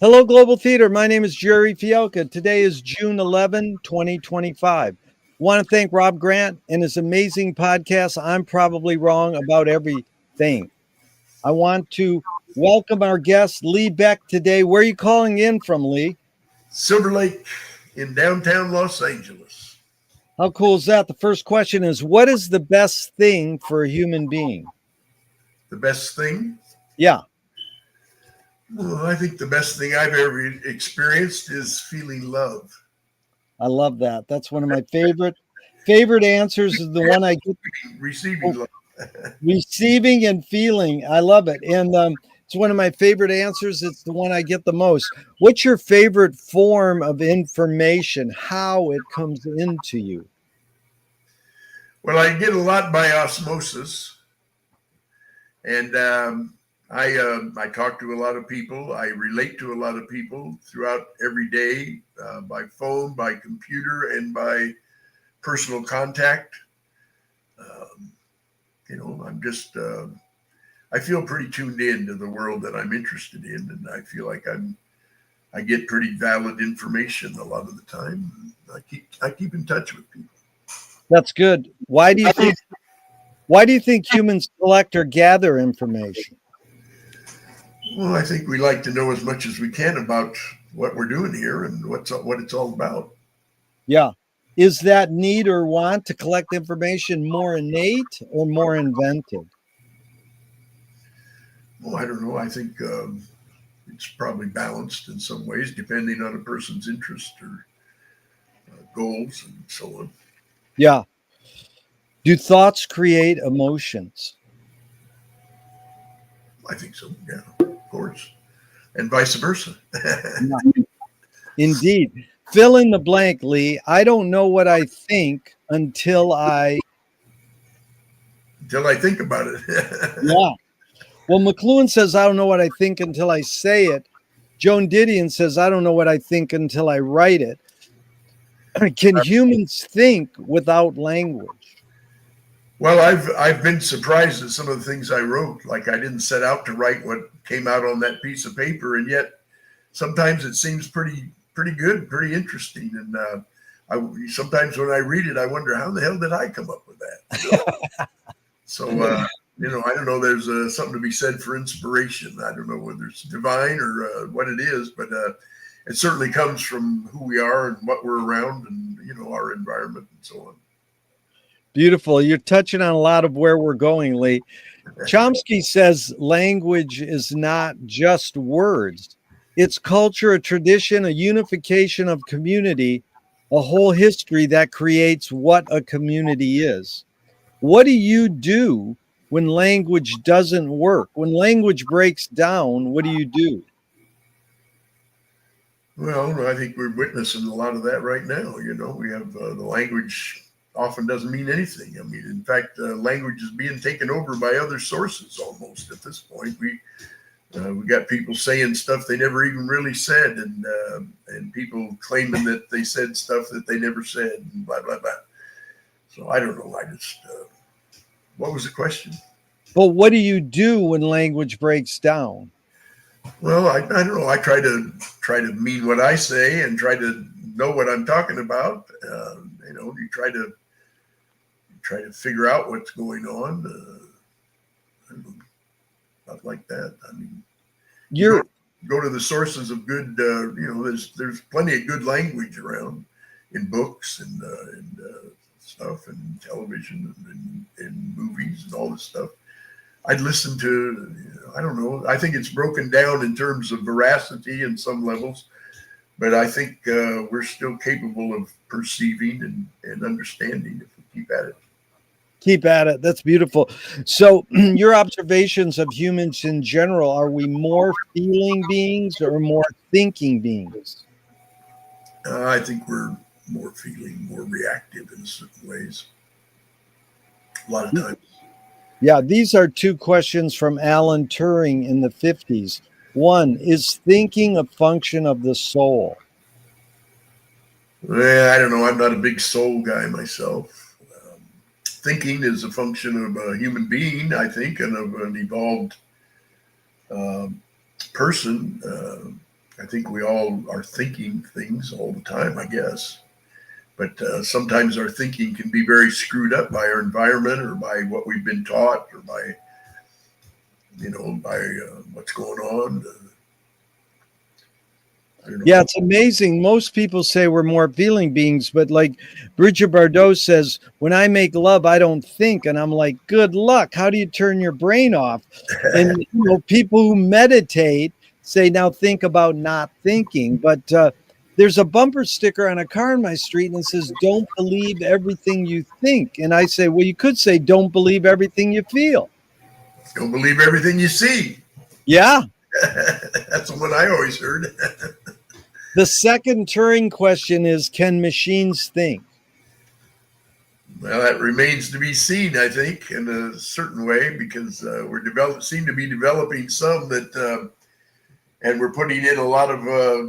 Hello, Global Theater. My name is Jerry Fielka. Today is June 11, 2025. Want to thank Rob Grant and his amazing podcast, I'm Probably Wrong About Everything. I want to welcome our guest, Lee Beck, today. Where are you calling in from, Lee? Silver Lake in downtown Los Angeles. How cool is that? The first question is, what is the best thing for a human being? The best thing? Yeah, Well, I think the best thing I've ever experienced is feeling love. I love that. That's one of my favorite answers is the one I get. Receiving love. Receiving and feeling. I love it. And it's one of my favorite answers. It's the one I get the most. What's your favorite form of information? How it comes into you? Well, I get a lot by osmosis, and I talk to a lot of people. I relate to a lot of people throughout every day by phone, by computer, and by personal contact. Um, I'm just I feel pretty tuned in to the world that I'm interested in, and I feel like I get pretty valid information a lot of the time. I keep in touch with people. That's good. Why do you think humans collect or gather information? Well, I think we like to know as much as we can about what we're doing here and what it's all about. Yeah. Is that need or want to collect information more innate or more invented? Well, I don't know. I think it's probably balanced in some ways, depending on a person's interest or goals and so on. Yeah. Do thoughts create emotions? I think so. Yeah, of course, and vice versa. Yeah. Indeed. Fill in the blank, Lee. I don't know what I think until I. Until I think about it. Yeah. Well, McLuhan says, I don't know what I think until I say it. Joan Didion says, I don't know what I think until I write it. Can humans think without language? Well, I've been surprised at some of the things I wrote. Like I didn't set out to write what came out on that piece of paper, and yet sometimes it seems pretty good, pretty interesting. And sometimes when I read it, I wonder how the hell did I come up with that? So I don't know. There's something to be said for inspiration. I don't know whether it's divine or what it is, but it certainly comes from who we are and what we're around, and our environment and so on. Beautiful. You're touching on a lot of where we're going, Lee. Chomsky says language is not just words. It's culture, a tradition, a unification of community, a whole history that creates what a community is. What do you do when language doesn't work? When language breaks down, what do you do? Well, I think we're witnessing a lot of that right now. We have the language often doesn't mean anything. I mean, in fact, language is being taken over by other sources almost at this point. We got people saying stuff they never even really said, and people claiming that they said stuff that they never said, and blah blah blah. So I don't know. I just what was the question? But what do you do when language breaks down? Well, I don't know. I try to mean what I say and try to know what I'm talking about. You try to figure out what's going on. I don't know, stuff like that. I mean, You're go to the sources of good. There's plenty of good language around in books and stuff and television and movies and all this stuff. I'd listen to. I don't know. I think it's broken down in terms of veracity in some levels, but I think we're still capable of perceiving and understanding if we keep at it. keep at it. That's beautiful. So, your observations of humans in general, are we more feeling beings or more thinking beings? I think we're more feeling, more reactive in certain ways. A lot of times. Yeah, these are two questions from Alan Turing in the 50s. One, is thinking a function of the soul? Well, I don't know. I'm not a big soul guy myself. Thinking is a function of a human being, I think, and of an evolved person. I think we all are thinking things all the time, I guess. But sometimes our thinking can be very screwed up by our environment or by what we've been taught or by, what's going on. I don't know. Yeah, it's amazing. Most people say we're more feeling beings, but like Bridget Bardot says, when I make love, I don't think. And I'm like, good luck. How do you turn your brain off? And people who meditate say, now think about not thinking. But there's a bumper sticker on a car in my street and it says, don't believe everything you think. And I say, well, you could say, don't believe everything you feel. Don't believe everything you see. Yeah. That's what I always heard. The second Turing question is, can machines think? Well, that remains to be seen, I think, in a certain way, because seem to be developing some that, and we're putting in a lot of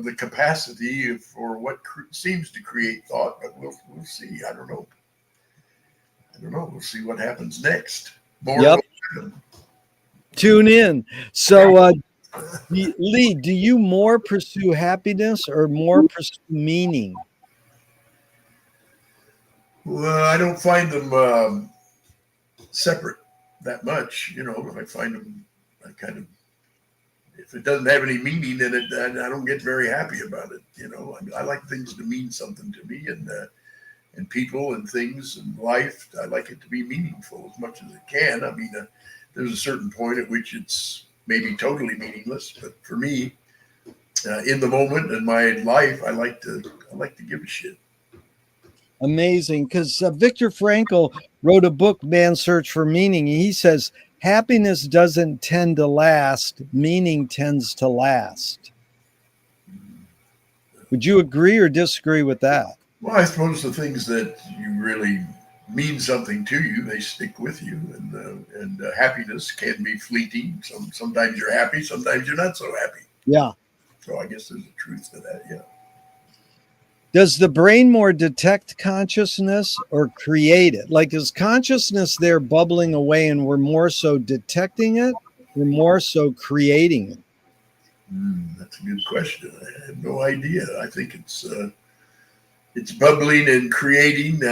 the capacity for what seems to create thought. But we'll see. I don't know. We'll see what happens next. More. Yep. Tune in. So, Lee, do you more pursue happiness or more pursue meaning? Well, I don't find them separate that much. I find them if it doesn't have any meaning in it, I don't get very happy about it. I like things to mean something to me, and people and things and life. I like it to be meaningful as much as it can. I mean, there's a certain point at which it's maybe totally meaningless, but for me, in the moment in my life, I like to give a shit. Amazing, because Viktor Frankl wrote a book, Man's Search for Meaning. He says happiness doesn't tend to last, meaning tends to last. Would you agree or disagree with that? Well, I suppose the things that you really mean something to you, they stick with you, and happiness can be fleeting. Sometimes you're happy, sometimes you're not so happy. Yeah. So I guess there's a truth to that. Yeah. Does the brain more detect consciousness or create it? Like, is consciousness there bubbling away and we're more so detecting it or more so creating it? That's a good question. I have no idea. I think it's bubbling and creating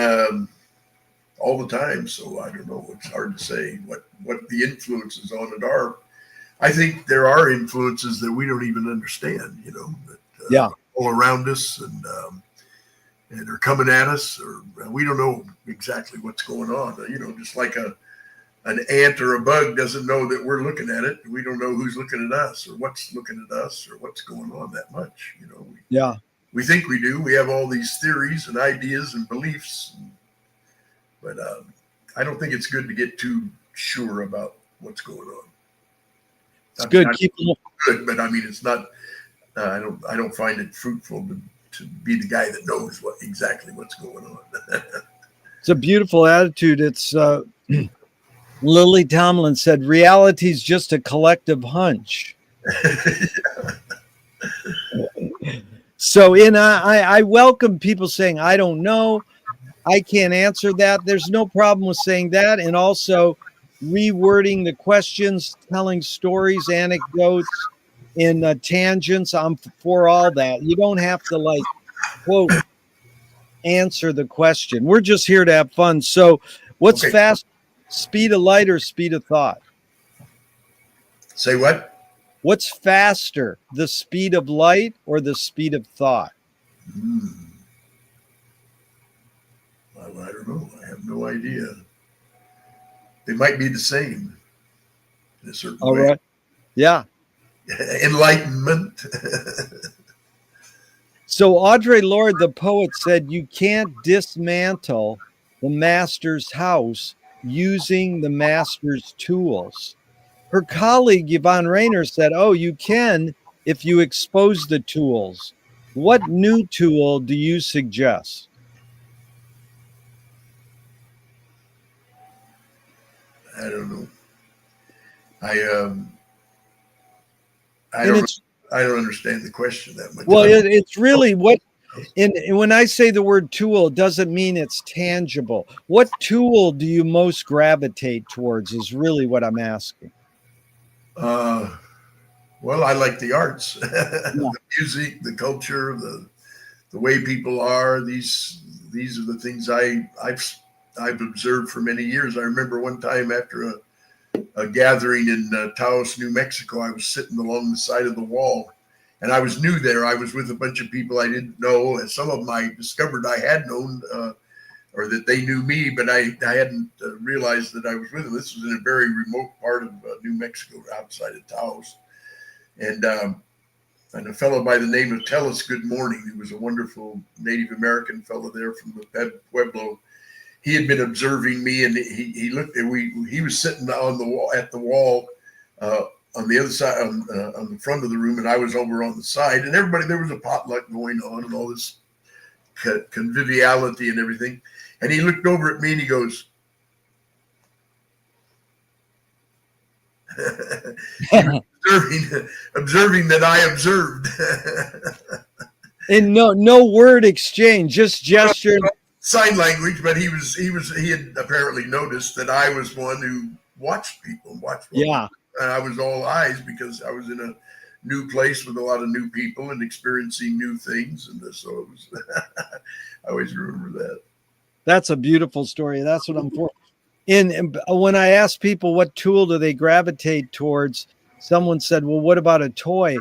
all the time. So I don't know. It's hard to say what the influences on it are. I think there are influences that we don't even understand, that all around us and are coming at us, or we don't know exactly what's going on. Just like an ant or a bug doesn't know that we're looking at it. We don't know who's looking at us or what's looking at us or what's going on that much. We think we do. We have all these theories and ideas and beliefs, but I don't think it's good to get too sure about what's going on. It's good. Keep good, but I mean, it's not. I don't find it fruitful to be the guy that knows exactly what's going on. It's a beautiful attitude. It's Lily Tomlin said, "Reality is just a collective hunch." So, I welcome people saying, "I don't know, I can't answer that." There's no problem with saying that, and also rewording the questions, telling stories, anecdotes, in tangents. I'm for all that. You don't have to quote answer the question. We're just here to have fun. So what's fast, speed of light or speed of thought? Say what? What's faster, the speed of light or the speed of thought? I don't know. I have no idea. They might be the same in a certain way. Right. Yeah. Enlightenment. So Audre Lorde, the poet, said you can't dismantle the master's house using the master's tools. Her colleague Yvonne Rainer said, "Oh, you can if you expose the tools." What new tool do you suggest? I don't know. I don't understand the question that much. Well, it's really what, when I say the word tool, it doesn't mean it's tangible. What tool do you most gravitate towards is really what I'm asking. Well, I like the arts, Yeah. the music, the culture, the way people are. These are the things I've observed for many years. I remember one time after a gathering in Taos, New Mexico, I was sitting along the side of the wall, and I was new there. I was with a bunch of people I didn't know, and some of them I discovered I had known, or that they knew me, but I hadn't realized that I was with them. This was in a very remote part of New Mexico, outside of Taos, and a fellow by the name of Tell Us Good Morning, who was a wonderful Native American fellow there from the Pueblo. He had been observing me, and he looked at he was sitting on the wall at the wall on the other side, on the front of the room, and I was over on the side, and everybody, there was a potluck going on and all this conviviality and everything. And he looked over at me and he goes, he was observing that I observed. And no word exchange, just gesture. Sign language, but he had apparently noticed that I was one who watched people. Yeah. And I was all eyes because I was in a new place with a lot of new people and experiencing new things. And so it was, I always remember that. That's a beautiful story. That's what I'm for. And when I asked people what tool do they gravitate towards, someone said, well, what about a toy?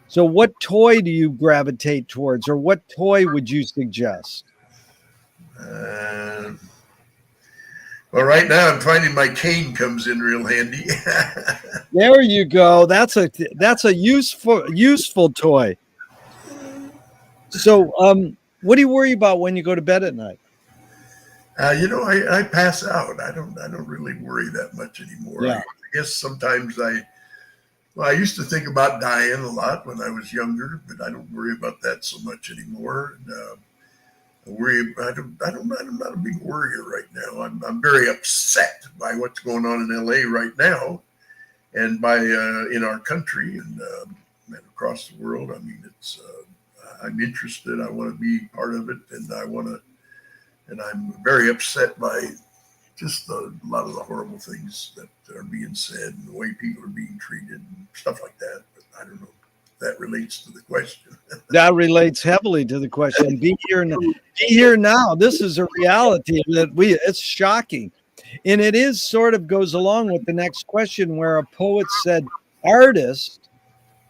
So what toy do you gravitate towards, or what toy would you suggest? Well, right now I'm finding my cane comes in real handy. There you go. That's a useful toy. So, what do you worry about when you go to bed at night? I pass out. I don't really worry that much anymore. Yeah. I guess sometimes I used to think about dying a lot when I was younger, but I don't worry about that so much anymore. And, I'm not a big worrier right now. I'm very upset by what's going on in LA right now, and by in our country and across the world. I mean, it's I'm interested. I want to be part of it, and I'm very upset by just a lot of the horrible things that are being said and the way people are being treated and stuff like that. But I don't know if that relates to the question. That relates heavily to the question. Be here now. This is a reality that it's shocking. And it is sort of goes along with the next question, where a poet said, artist,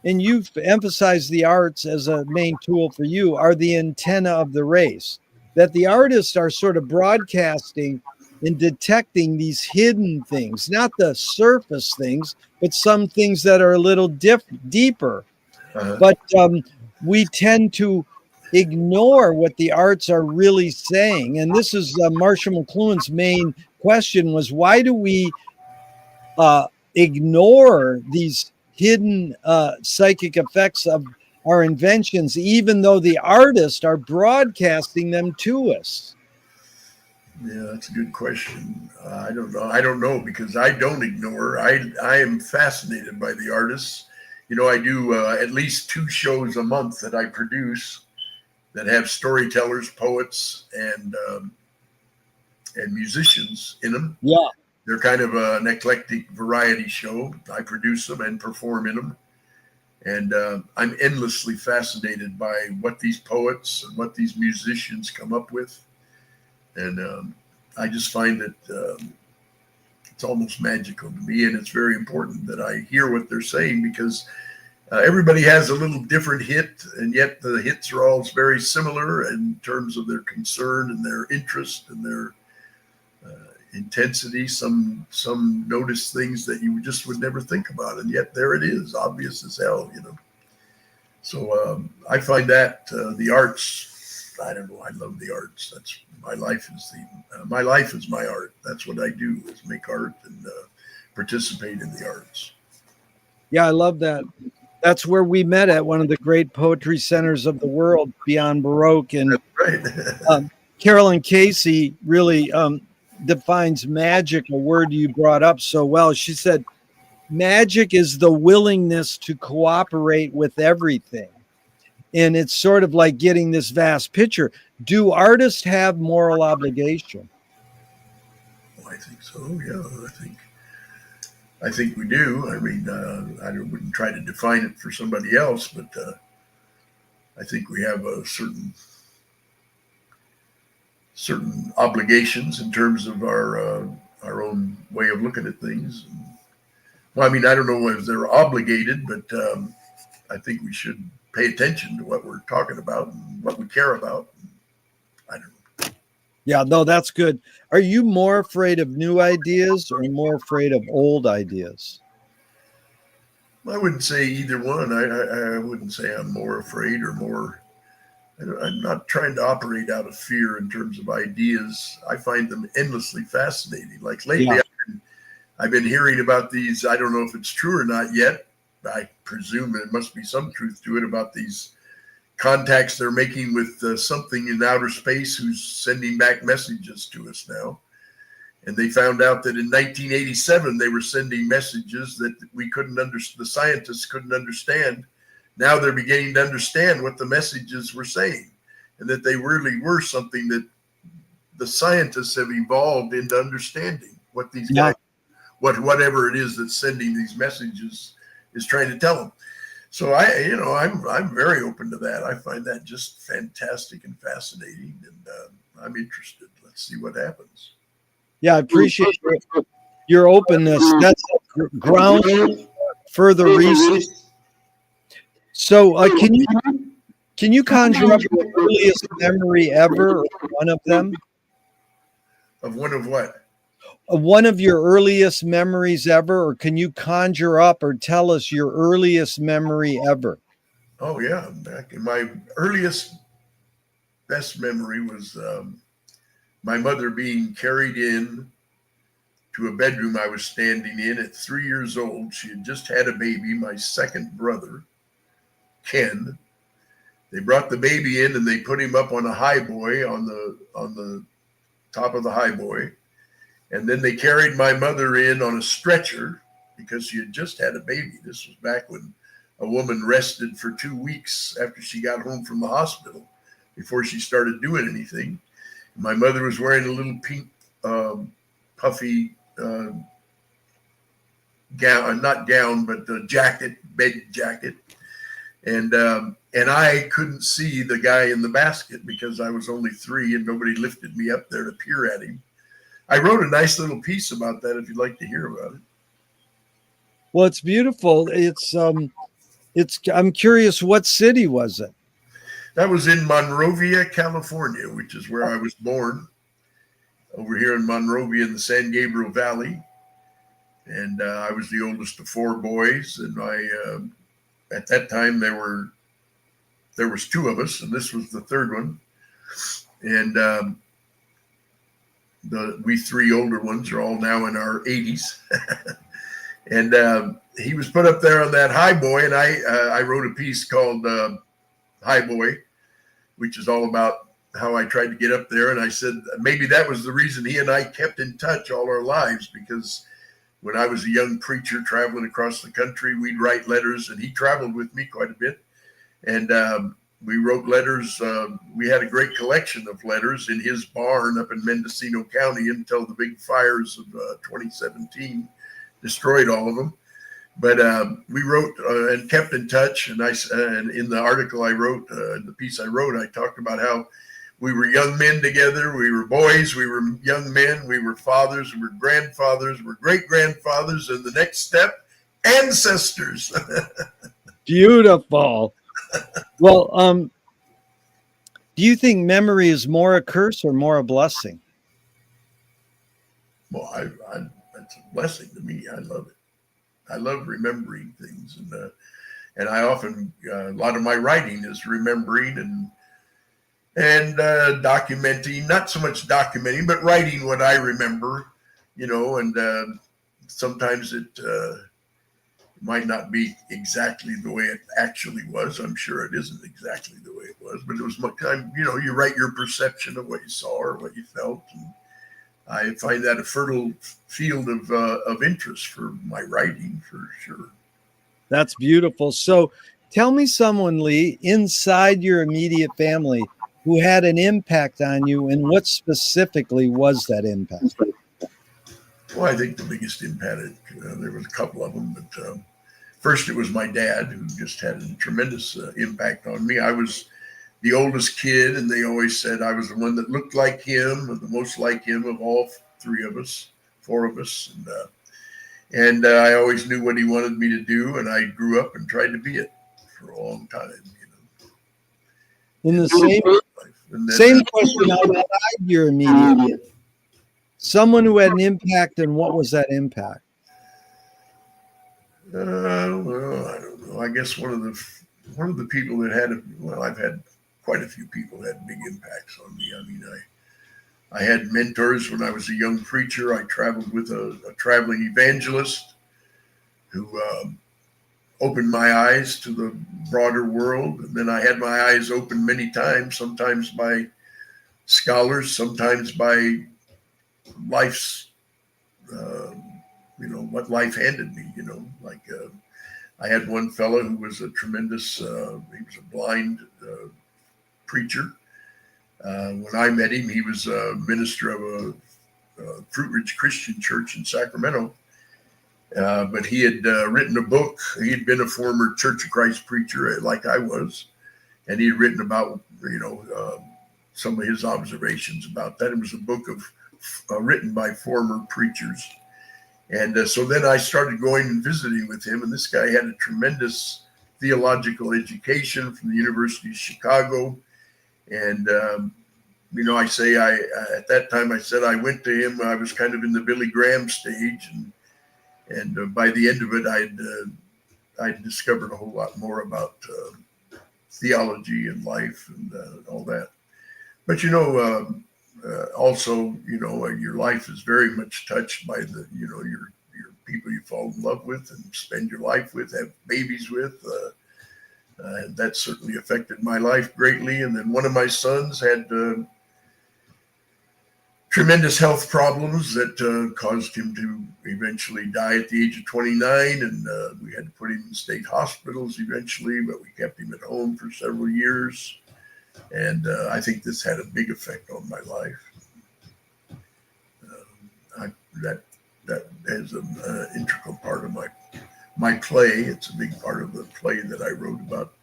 and you've emphasized the arts as a main tool for you, are the antenna of the race. That the artists are sort of broadcasting and detecting these hidden things, not the surface things, but some things that are a little deeper. But we tend to ignore what the arts are really saying. And this is Marshall McLuhan's main question, was why do we ignore these hidden psychic effects of our inventions, even though the artists are broadcasting them to us? Yeah, that's a good question. I don't know. I don't know, because I don't ignore. I am fascinated by the artists. I do at least 2 shows a month that I produce that have storytellers, poets, and musicians in them. Yeah. They're kind of an eclectic variety show. I produce them and perform in them. And I'm endlessly fascinated by what these poets and what these musicians come up with. And I just find that it's almost magical to me. And it's very important that I hear what they're saying, because everybody has a little different hit, and yet the hits are all very similar in terms of their concern and their interest and their intensity. Some notice things that you just would never think about, and yet there it is, obvious as hell, So I find that the arts, I don't know, I love the arts. That's my life is my art. That's what I do, is make art and participate in the arts. Yeah, I love that. That's where we met, at one of the great poetry centers of the world, Beyond Baroque. And that's right. Carolyn Casey really defines magic, a word you brought up so well. She said, magic is the willingness to cooperate with everything. And it's sort of like getting this vast picture. Do artists have moral obligation? I think so. Yeah, I think we do. I mean, I wouldn't try to define it for somebody else, but I think we have a certain obligations in terms of our own way of looking at things. Well, I mean, I don't know if they're obligated, but I think we should pay attention to what we're talking about and what we care about. I don't know. Yeah, no, that's good. Are you more afraid of new ideas or more afraid of old ideas? I wouldn't say either one. I wouldn't say I'm more afraid or more. I'm not trying to operate out of fear in terms of ideas. I find them endlessly fascinating. Like lately, Yeah. I've been hearing about these. I don't know if it's true or not yet. I presume there must be some truth to it about these contacts they're making with something in outer space who's sending back messages to us now. And they found out that in 1987 they were sending messages that we couldn't understand. The scientists couldn't understand. Now they're beginning to understand what the messages were saying, and that they really were something that the scientists have evolved into understanding what these Yeah. guys, whatever it is that's sending these messages is trying to tell them. So I'm very open to that. I find that just fantastic and fascinating, and I'm interested. Let's see what happens. Yeah, I appreciate your openness. That's ground further research. So, can you conjure up your earliest memory ever, or one of them? Of one of what? One of your earliest memories ever, or can you conjure up or tell us your earliest memory ever? Oh yeah, back in my earliest best memory was my mother being carried in to a bedroom I was standing in at 3 years old. She had just had a baby, my second brother, Ken. They brought the baby in and they put him up on a highboy on the top of the highboy. And then they carried my mother in on a stretcher because she had just had a baby. This was back when a woman rested for 2 weeks after she got home from the hospital before she started doing anything. My mother was wearing a little pink puffy gown, not gown, but jacket, bed jacket. And I couldn't see the guy in the basket because I was only 3 and nobody lifted me up there to peer at him. I wrote a nice little piece about that if you'd like to hear about it. Well, it's beautiful. I'm curious, what city was it? That was in Monrovia, California, which is where I was born, over here in Monrovia in the San Gabriel Valley. And I was the oldest of 4 boys. And at that time there was 2 of us, and this was the 3rd one. And we 3 older ones are all now in our 80s. And he was put up there on that highboy, and I wrote a piece called Highboy, which is all about how I tried to get up there. And I said maybe that was the reason he and I kept in touch all our lives, because when I was a young preacher traveling across the country, we'd write letters, and he traveled with me quite a bit. And we wrote letters. We had a great collection of letters in his barn up in Mendocino County until the big fires of 2017 destroyed all of them. But we wrote and kept in touch. And in the article I wrote, the piece I wrote, I talked about how we were young men together. We were boys. We were young men. We were fathers. We were grandfathers. We were great-grandfathers. And the next step, ancestors. Beautiful. Well, do you think memory is more a curse or more a blessing? Well, it's a blessing to me. I love it. I love remembering things. And I often, a lot of my writing is remembering and documenting, not so much documenting, but writing what I remember, and sometimes it might not be exactly the way it actually was. I'm sure it isn't exactly the way it was, but it was my time, you write your perception of what you saw or what you felt. And I find that a fertile field of interest for my writing, for sure. That's beautiful. So tell me someone, Lee, inside your immediate family who had an impact on you, and what specifically was that impact? Well, I think the biggest impact, there was a couple of them, but first it was my dad, who just had a tremendous impact on me. I was the oldest kid, and they always said I was the one that looked like him, or the most like him of all four of us. And I always knew what he wanted me to do, and I grew up and tried to be it for a long time. In the same question outside your immediate, someone who had an impact, and what was that impact? Well, I don't know. I guess one of the people that I've had quite a few people that had big impacts on me. I mean, I had mentors when I was a young preacher. I traveled with a traveling evangelist who opened my eyes to the broader world. And then I had my eyes opened many times, sometimes by scholars, sometimes by life's, what life handed me, like I had one fellow who was a tremendous, he was a blind preacher. When I met him, he was a minister of a Fruit Ridge Christian Church in Sacramento. But he had written a book. He had been a former Church of Christ preacher like I was. And he had written about, some of his observations about that. It was a book written by former preachers. And so then I started going and visiting with him. And this guy had a tremendous theological education from the University of Chicago. And, I say at that time, I said I went to him. I was kind of in the Billy Graham stage. And by the end of it, I'd discovered a whole lot more about theology and life and all that. But, also, your life is very much touched by your people you fall in love with and spend your life with, have babies with. And that certainly affected my life greatly. And then one of my sons had tremendous health problems that caused him to eventually die at the age of 29. And we had to put him in state hospitals eventually, but we kept him at home for several years. And I think this had a big effect on my life. That is an integral part of my play. It's a big part of the play that I wrote about.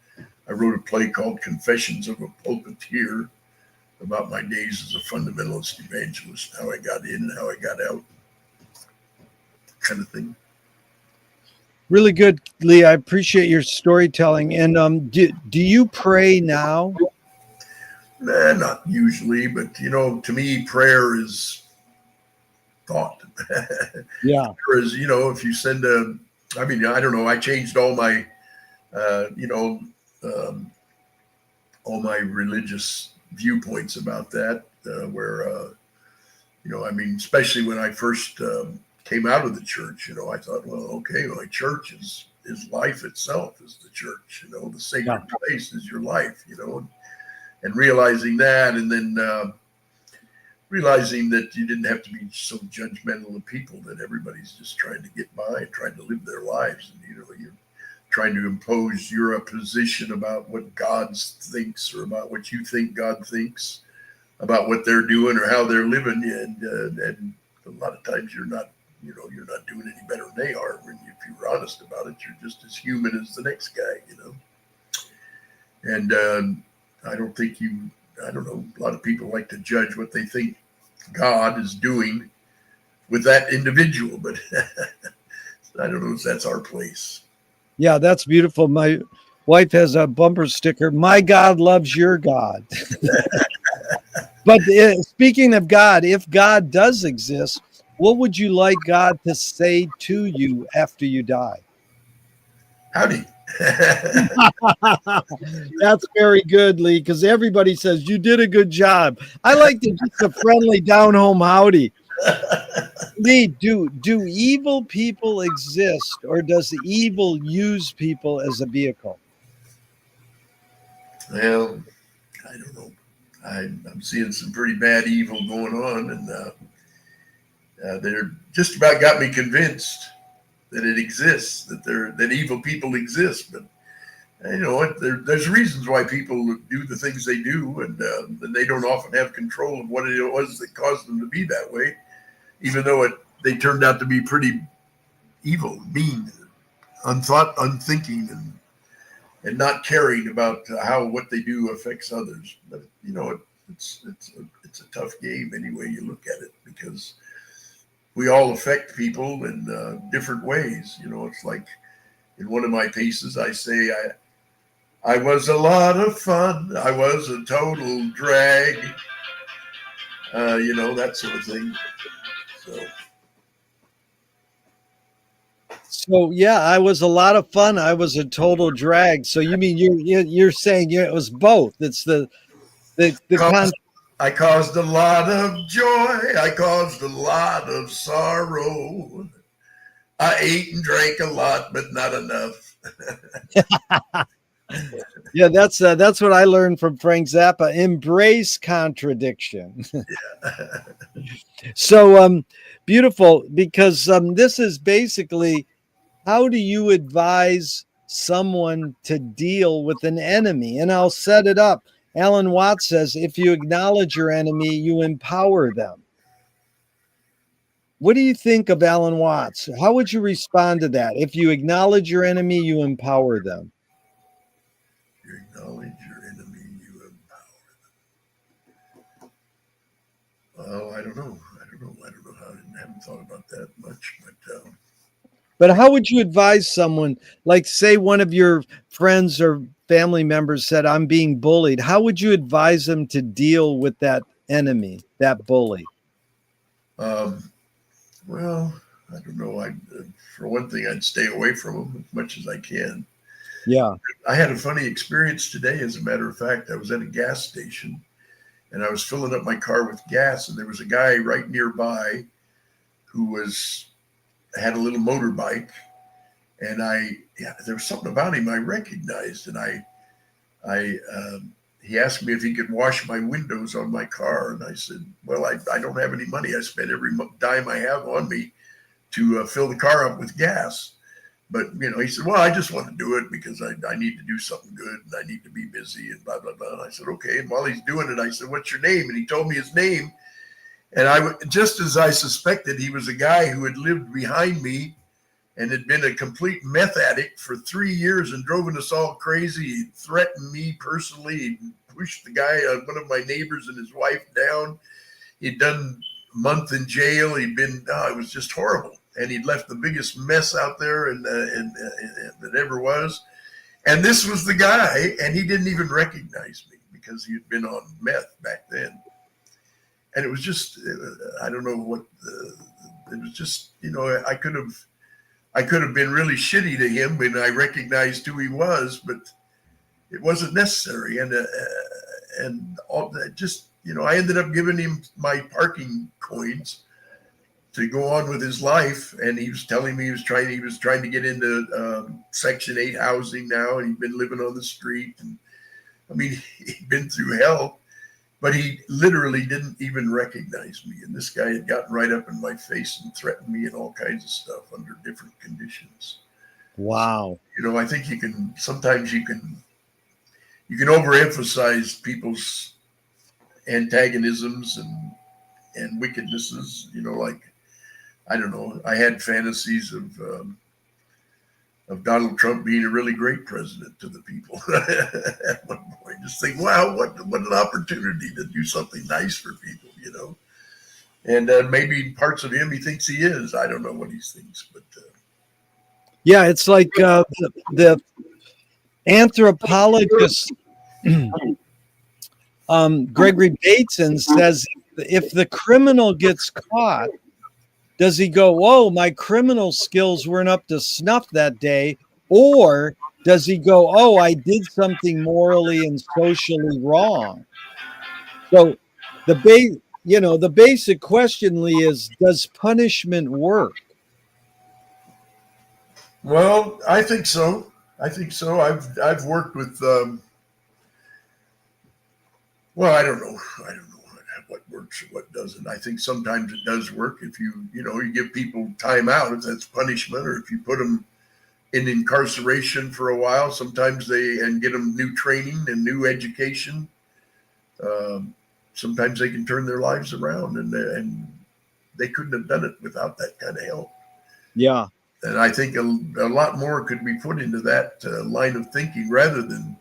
I wrote a play called Confessions of a Pulpiteer about my days as a fundamentalist evangelist, how I got in and how I got out, kind of thing. Really good, Lee. I appreciate your storytelling. And do you pray now? Nah, not usually, but to me, prayer is thought. Yeah. Whereas, if you send I don't know, I changed all my, all my religious viewpoints about that, especially when I first came out of the church, I thought, well, okay, my church is life itself is the church, the sacred place is your life, and realizing that, and then realizing that you didn't have to be so judgmental of people, that everybody's just trying to get by and trying to live their lives. And, you're trying to impose your position about what God thinks or about what you think God thinks about what they're doing or how they're living. And a lot of times you're not doing any better than they are. If you're honest about it, you're just as human as the next guy, And I don't know, a lot of people like to judge what they think God is doing with that individual, but I don't know if that's our place. Yeah, that's beautiful. My wife has a bumper sticker, "My God loves your God." But speaking of God, if God does exist, what would you like God to say to you after you die? Howdy. That's very good, Lee, because everybody says you did a good job. I like just a friendly down home howdy. Lee, do evil people exist, or does the evil use people as a vehicle? Well, I don't know. I'm seeing some pretty bad evil going on, and they're just about got me convinced that it exists, that evil people exist. But there's reasons why people do the things they do, and they don't often have control of what it was that caused them to be that way, even though it they turned out to be pretty evil, mean, unthinking, and not caring about how what they do affects others. But it's a tough game any way you look at it, because we all affect people in different ways. It's like in one of my pieces, I say, I was a lot of fun. I was a total drag. That sort of thing. So yeah, I was a lot of fun. I was a total drag. So you mean you're saying it was both? It's the I caused a lot of joy. I caused a lot of sorrow. I ate and drank a lot, but not enough. Yeah, that's what I learned from Frank Zappa. Embrace contradiction. Yeah. So beautiful, because this is basically, how do you advise someone to deal with an enemy? And I'll set it up. Alan Watts says, if you acknowledge your enemy, you empower them. What do you think of Alan Watts? How would you respond to that? If you acknowledge your enemy, you empower them. You acknowledge your enemy, you empower them. Well, I don't know. I haven't thought about that much, But how would you advise someone, like say one of your friends or family members said, I'm being bullied. How would you advise them to deal with that enemy, that bully? Well, I don't know. For one thing, I'd stay away from them as much as I can. Yeah. I had a funny experience today. As a matter of fact, I was at a gas station and I was filling up my car with gas, and there was a guy right nearby who had a little motorbike, and there was something about him I recognized, and he asked me if he could wash my windows on my car, and I said, well, I don't have any money. I spend every dime I have on me to fill the car up with gas. But, he said, well, I just want to do it because I need to do something good and I need to be busy and blah, blah, blah. And I said, okay. And while he's doing it, I said, what's your name? And he told me his name. And just as I suspected, he was a guy who had lived behind me and had been a complete meth addict for 3 years and driven us all crazy. He threatened me personally. He pushed the guy, one of my neighbors and his wife, down. He'd done a month in jail. It was just horrible. And he'd left the biggest mess out there and that ever was. And this was the guy, and he didn't even recognize me because he had been on meth back then. And it was just, I don't know what, it was just, I could have been really shitty to him when I recognized who he was, but it wasn't necessary. And all that, just, I ended up giving him my parking coins to go on with his life. And he was telling me he was trying to get into Section 8 housing now, and he'd been living on the street. And I mean, he'd been through hell, but he literally didn't even recognize me. And this guy had gotten right up in my face and threatened me and all kinds of stuff under different conditions. Wow. So, I think sometimes you can overemphasize people's antagonisms and wickednesses, like, I don't know. I had fantasies of Donald Trump being a really great president to the people at one point. Just think, wow, what an opportunity to do something nice for people, And maybe parts of him he thinks he is. I don't know what he thinks, but yeah, it's like the anthropologist Gregory Bateson says, if the criminal gets caught, does he go, whoa, my criminal skills weren't up to snuff that day? Or does he go, oh, I did something morally and socially wrong? So the basic question, Lee, is, does punishment work? Well, I think so. I've worked with I don't know what works or what doesn't. I think sometimes it does work if you give people time out, if that's punishment, or if you put them in incarceration for a while, sometimes and get them new training and new education. Sometimes they can turn their lives around and they couldn't have done it without that kind of help. Yeah. And I think a lot more could be put into that line of thinking rather than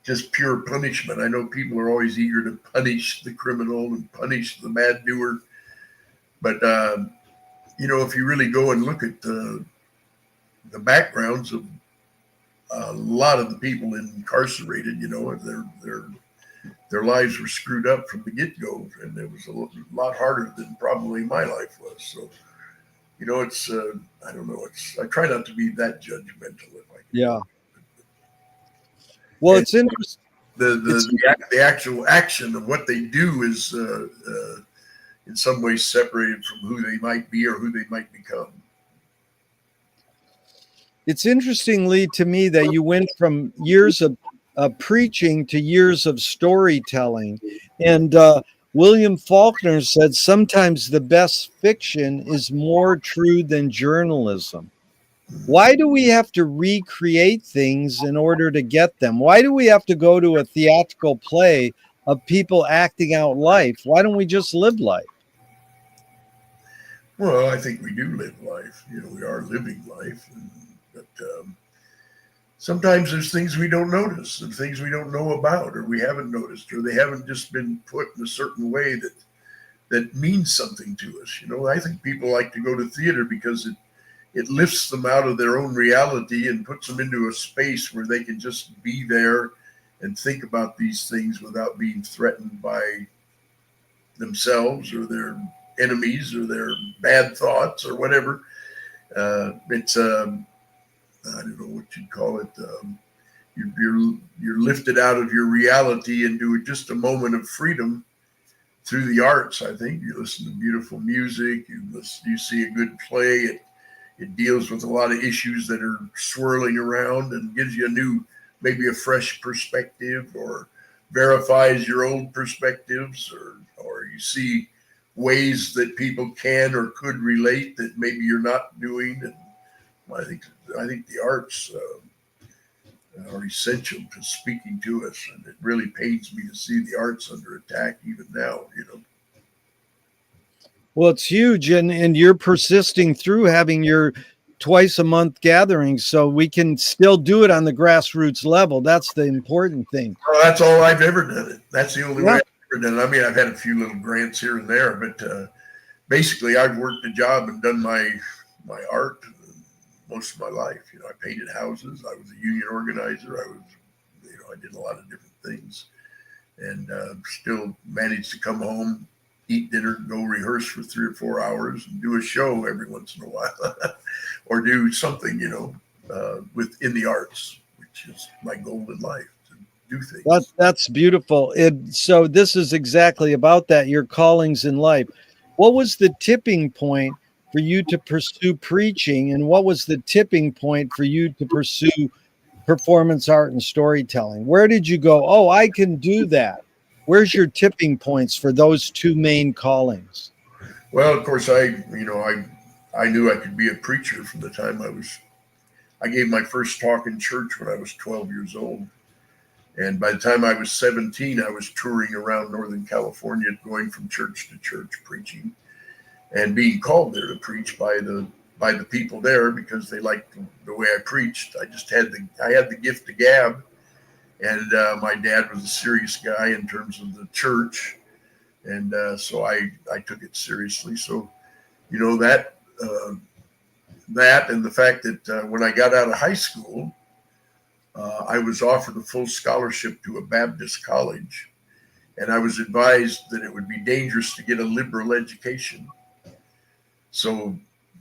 just pure punishment. I know people are always eager to punish the criminal and punish the bad doer. But, if you really go and look at the backgrounds of a lot of the people incarcerated, their lives were screwed up from the get-go, and it was a lot harder than probably my life was. So, it's I don't know. I try not to be that judgmental if I can. Yeah. Well, it's interesting. The actual action of what they do is in some ways separated from who they might be or who they might become. It's interesting, Lee, to me that you went from years of preaching to years of storytelling. And William Faulkner said sometimes the best fiction is more true than journalism. Why do we have to recreate things in order to get them? Why do we have to go to a theatrical play of people acting out life? Why don't we just live life? Well, I think we do live life. We are living life. But sometimes there's things we don't notice and things we don't know about or we haven't noticed or they haven't just been put in a certain way that means something to us. I think people like to go to theater because it lifts them out of their own reality and puts them into a space where they can just be there and think about these things without being threatened by themselves or their enemies or their bad thoughts or whatever. It's I don't know what you'd call it. You're lifted out of your reality into just a moment of freedom through the arts. I think you listen to beautiful music. You see a good play. It deals with a lot of issues that are swirling around and gives you maybe a fresh perspective or verifies your old perspectives or you see ways that people can or could relate that maybe you're not doing. And I think the arts are essential to speaking to us, and it really pains me to see the arts under attack even now. Well, it's huge, and you're persisting through having your twice a month gatherings, so we can still do it on the grassroots level. That's the important thing. Well, that's all I've ever done. That's the only way I've ever done it. I mean, I've had a few little grants here and there, but basically, I've worked a job and done my art most of my life. I painted houses. I was a union organizer. I did a lot of different things, and still managed to come home, eat dinner, go rehearse for 3 or 4 hours, and do a show every once in a while, or do something, within the arts, which is my goal in life, to do things. That's beautiful. So this is exactly about that, your callings in life. What was the tipping point for you to pursue preaching, and what was the tipping point for you to pursue performance art and storytelling? Where did you go, oh, I can do that? Where's your tipping points for those two main callings? Well, of course, I knew I could be a preacher from the time I gave my first talk in church when I was 12 years old. And by the time I was 17, I was touring around Northern California, going from church to church preaching and being called there to preach by the people there because they liked the way I preached. I had the gift to gab. And my dad was a serious guy in terms of the church. And so I took it seriously. So, that and the fact that when I got out of high school, I was offered a full scholarship to a Baptist college. And I was advised that it would be dangerous to get a liberal education. So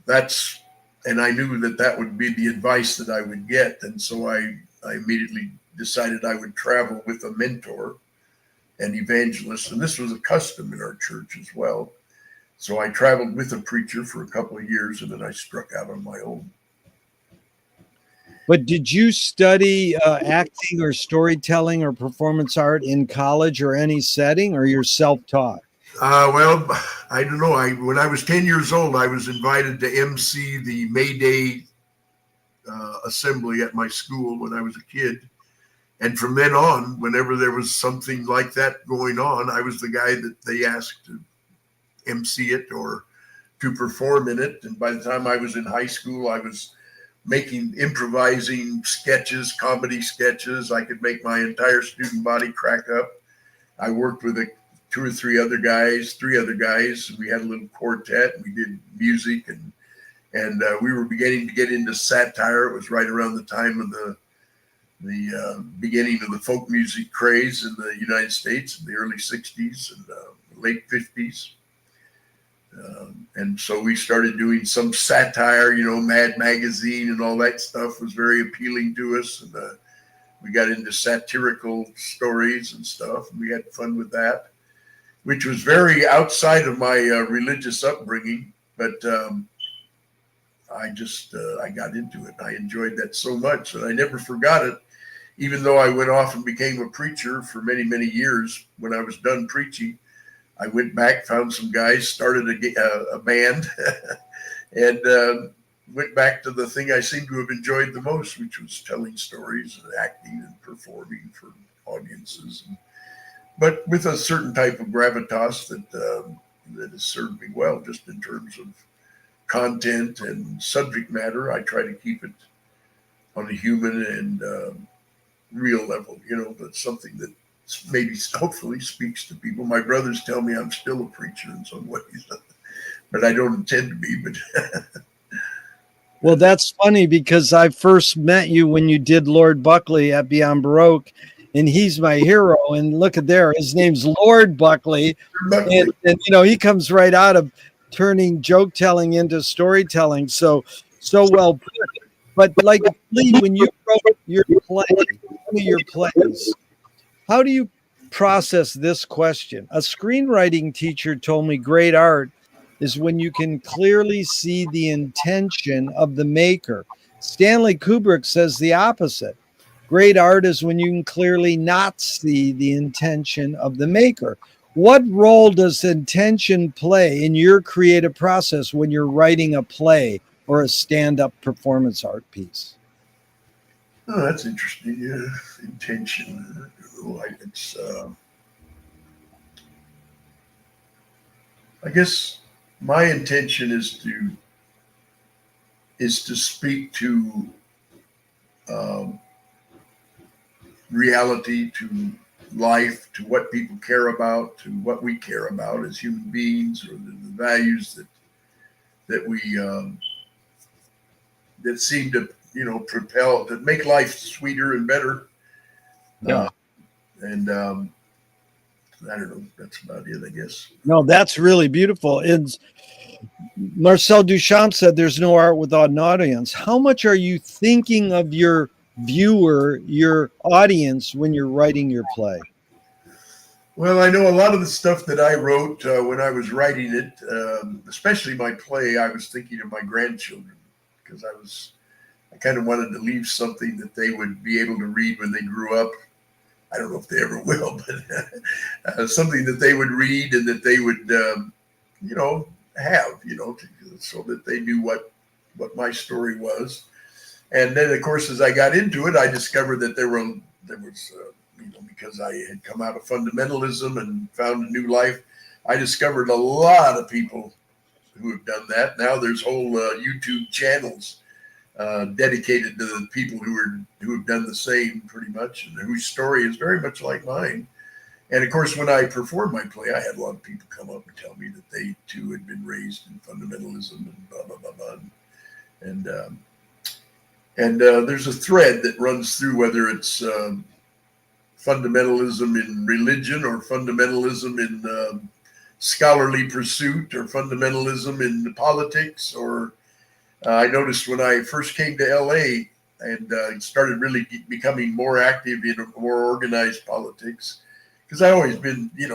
and I knew that would be the advice that I would get. And so I immediately decided I would travel with a mentor, an evangelist. And this was a custom in our church as well. So I traveled with a preacher for a couple of years, and then I struck out on my own. But did you study acting or storytelling or performance art in college or any setting, or you're self-taught? Well, I don't know. When I was 10 years old, I was invited to MC the May Day assembly at my school when I was a kid. And from then on, whenever there was something like that going on, I was the guy that they asked to MC it or to perform in it. And by the time I was in high school, I was improvising sketches, comedy sketches. I could make my entire student body crack up. I worked with three other guys. We had a little quartet. We did music, and we were beginning to get into satire. It was right around the time of the beginning of the folk music craze in the United States in the early 60s and late 50s. And so we started doing some satire, Mad Magazine and all that stuff was very appealing to us. And we got into satirical stories and stuff. And we had fun with that, which was very outside of my religious upbringing. But I got into it. I enjoyed that so much, and I never forgot it. Even though I went off and became a preacher for many, many years, when I was done preaching, I went back, found some guys, started a band, and went back to the thing I seemed to have enjoyed the most, which was telling stories and acting and performing for audiences, but with a certain type of gravitas that has served me well, just in terms of content and subject matter. I try to keep it on a human and real level, but something that maybe hopefully speaks to people. My brothers tell me I'm still a preacher in some ways, but I don't intend to be. But well, that's funny, because I first met you when you did Lord Buckley at Beyond Baroque, and he's my hero. And look at there, his name's Lord Buckley, and he comes right out of turning joke telling into storytelling. So well put. But like, Lee, when you wrote your play, one of your plays, how do you process this question? A screenwriting teacher told me great art is when you can clearly see the intention of the maker. Stanley Kubrick says the opposite. Great art is when you can clearly not see the intention of the maker. What role does intention play in your creative process when you're writing a play or a stand-up performance art piece? Oh, that's interesting. Yeah, intention. It's. I guess my intention is to speak to reality, to life, to what people care about, to what we care about as human beings, or the values that we that seem to propel, that make life sweeter and better. Yeah. And I don't know. That's about it, I guess. No, that's really beautiful. And Marcel Duchamp said there's no art without an audience. How much are you thinking of your viewer, your audience, when you're writing your play? Well, I know a lot of the stuff that I wrote when I was writing it, especially my play, I was thinking of my grandchildren, because I kind of wanted to leave something that they would be able to read when they grew up. I don't know if they ever will, but something that they would read and that they would, have, so that they knew what my story was. And then, of course, as I got into it, I discovered that there was, because I had come out of fundamentalism and found a new life, I discovered a lot of people who have done that. Now there's whole YouTube channels dedicated to the people who have done the same, pretty much, and whose story is very much like mine. And of course, when I performed my play, I had a lot of people come up and tell me that they too had been raised in fundamentalism and blah blah blah blah. And there's a thread that runs through, whether it's fundamentalism in religion, or fundamentalism in scholarly pursuit, or fundamentalism in politics, or I noticed when I first came to LA and started really becoming more active in more organized politics, because I always been, I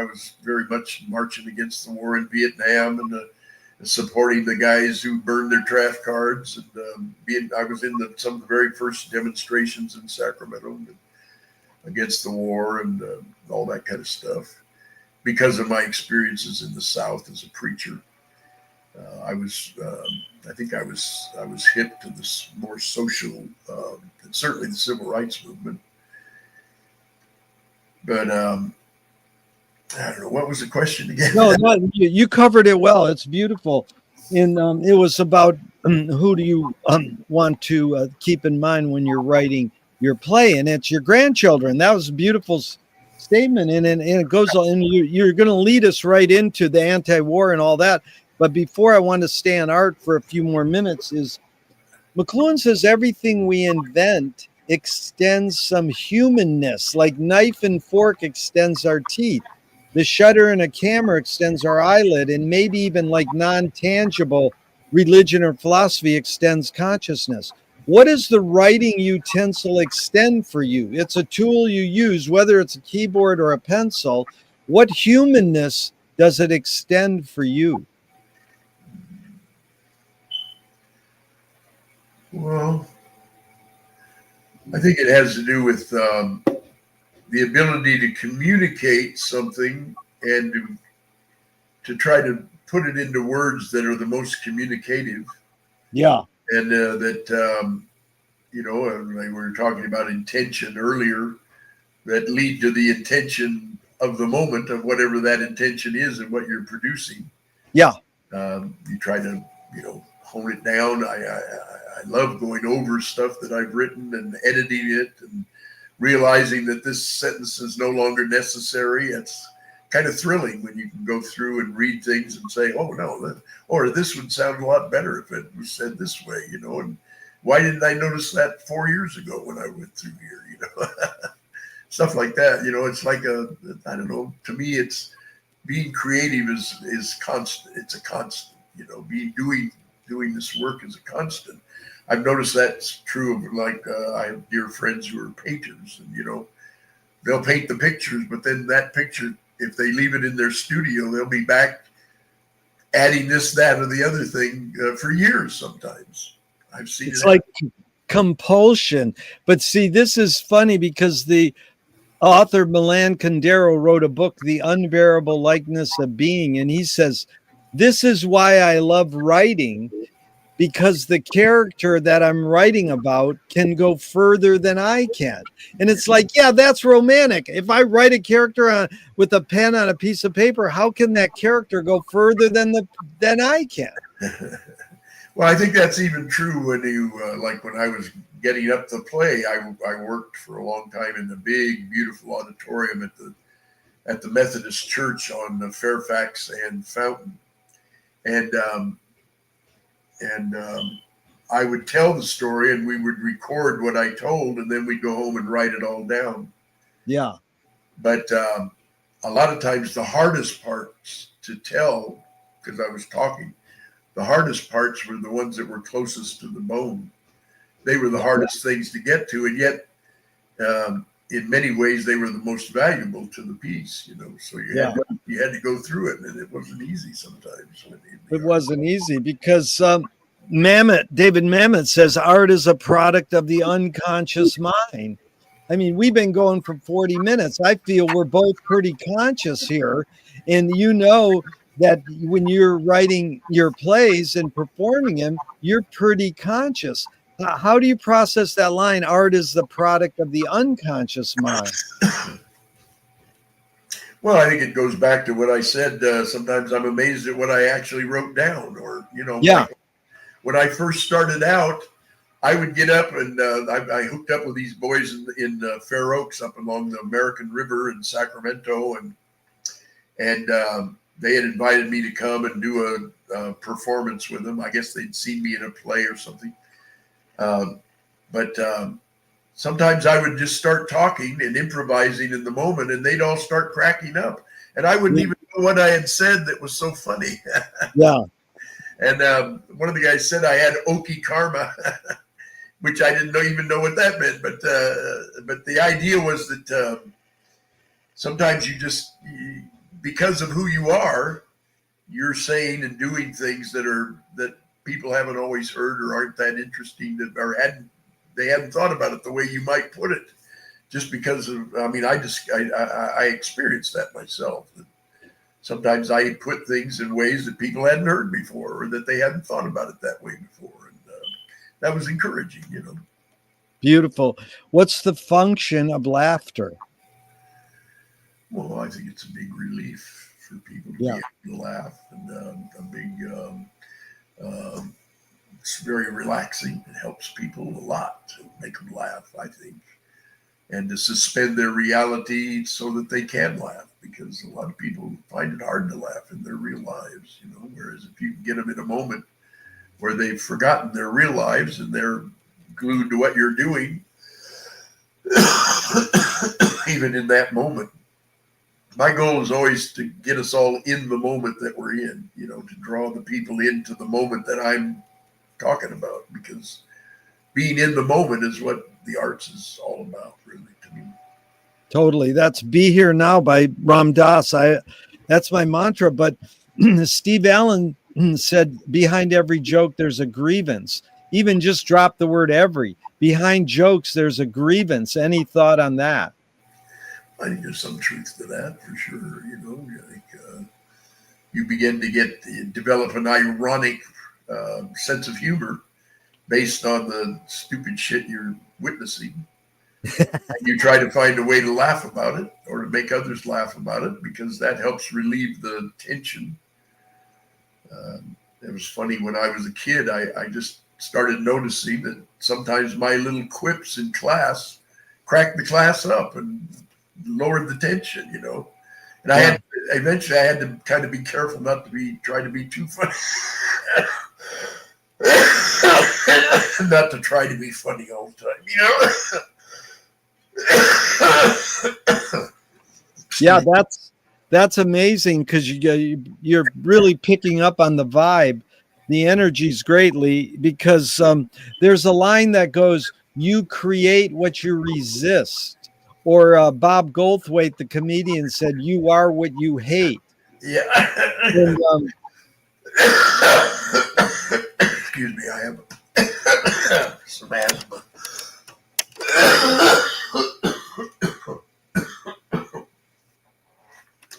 was very much marching against the war in Vietnam and supporting the guys who burned their draft cards, and I was in some of the very first demonstrations in Sacramento against the war and all that kind of stuff, because of my experiences in the South as a preacher. I think I was hip to this more social, and certainly the civil rights movement. But I don't know, what was the question again? No, you covered it well. It's beautiful. And it was about who do you want to keep in mind when you're writing your play, and it's your grandchildren. That was a beautiful statement, and it goes on. And you're going to lead us right into the anti-war and all that. But before I want to stay on art for a few more minutes, is McLuhan says everything we invent extends some humanness, like knife and fork extends our teeth. The shutter in a camera extends our eyelid, and maybe even like non-tangible religion or philosophy extends consciousness. What does the writing utensil extend for you? It's a tool you use, whether it's a keyboard or a pencil. What humanness does it extend for you? Well, I think it has to do with the ability to communicate something and to try to put it into words that are the most communicative. Yeah. And like we were talking about intention earlier, that lead to the intention of the moment of whatever that intention is and what you're producing. Yeah. You try to, hone it down. I love going over stuff that I've written and editing it and realizing that this sentence is no longer necessary. It's kind of thrilling when you can go through and read things and say, oh, no, or this would sound a lot better if it was said this way, and why didn't I notice that 4 years ago when I went through here, stuff like that. It's like I don't know, to me, it's being creative is constant. It's a constant, doing this work is a constant. I've noticed that's true of I have dear friends who are painters, and they'll paint the pictures, but then that picture, if they leave it in their studio, they'll be back adding this, that, or the other thing for years. Sometimes I've seen it's like compulsion. But see, this is funny because the author Milan Kundera wrote a book, The Unbearable Likeness of Being, and he says, this is why I love writing, because the character that I'm writing about can go further than I can. And it's like, yeah, that's romantic. If I write a character with a pen on a piece of paper, how can that character go further than I can? Well, I think that's even true when you when I was getting up the play, I worked for a long time in the big, beautiful auditorium at the Methodist Church on the Fairfax and Fountain, and I would tell the story, and we would record what I told, and then we'd go home and write it all down. Yeah. But a lot of times the hardest parts to tell, because I was talking, the hardest parts were the ones that were closest to the bone. They were the hardest things to get to, and yet in many ways they were the most valuable to the piece. So you had to go through it, and it wasn't easy sometimes. It wasn't easy because David Mamet says art is a product of the unconscious mind. I mean, we've been going for 40 minutes. I feel we're both pretty conscious here, and that when you're writing your plays and performing them, you're pretty conscious. How do you process that line? Art is the product of the unconscious mind. Well, I think it goes back to what I said. Sometimes I'm amazed at what I actually wrote down, or, like when I first started out, I would get up and I hooked up with these boys in Fair Oaks up along the American River in Sacramento, and they had invited me to come and do a performance with them. I guess they'd seen me in a play or something. But sometimes I would just start talking and improvising in the moment, and they'd all start cracking up, and I wouldn't even know what I had said that was so funny. Yeah. And one of the guys said I had Okie karma, which I didn't even know what that meant. But the idea was that sometimes because of who you are, you're saying and doing things that people haven't always heard or aren't that interesting, they hadn't thought about it the way you might put it, just because of, I experienced that myself. That sometimes I put things in ways that people hadn't heard before, or that they hadn't thought about it that way before. And that was encouraging, Beautiful. What's the function of laughter? Well, I think it's a big relief for people to be Yeah. able to laugh, and a big. It's very relaxing. It helps people a lot to make them laugh, I think, and to suspend their reality so that they can laugh. Because a lot of people find it hard to laugh in their real lives, you know. Whereas if you can get them in a moment where they've forgotten their real lives and they're glued to what you're doing, even in that moment. My goal is always to get us all in the moment that we're in, you know, to draw the people into the moment that I'm talking about, because being in the moment is what the arts is all about, really, to me. Totally. That's Be Here Now by Ram Dass. That's my mantra. But Steve Allen said, behind every joke, there's a grievance. Even just drop the word every. Behind jokes, there's a grievance. Any thought on that? I think there's some truth to that for sure. You know, I think you begin to develop an ironic sense of humor based on the stupid shit you're witnessing. And you try to find a way to laugh about it or to make others laugh about it, because that helps relieve the tension. It was funny when I was a kid, I just started noticing that sometimes my little quips in class cracked the class up and lowered the tension, you know. And I had to kind of be careful not to try to be too funny. Not to try to be funny all the time, you know. Yeah, that's amazing, because you're really picking up on the vibe. The energy's greatly, because there's a line that goes, "You create what you resist." Or Bob Goldthwait, the comedian, said, "You are what you hate." Yeah. And, Excuse me, I have some asthma.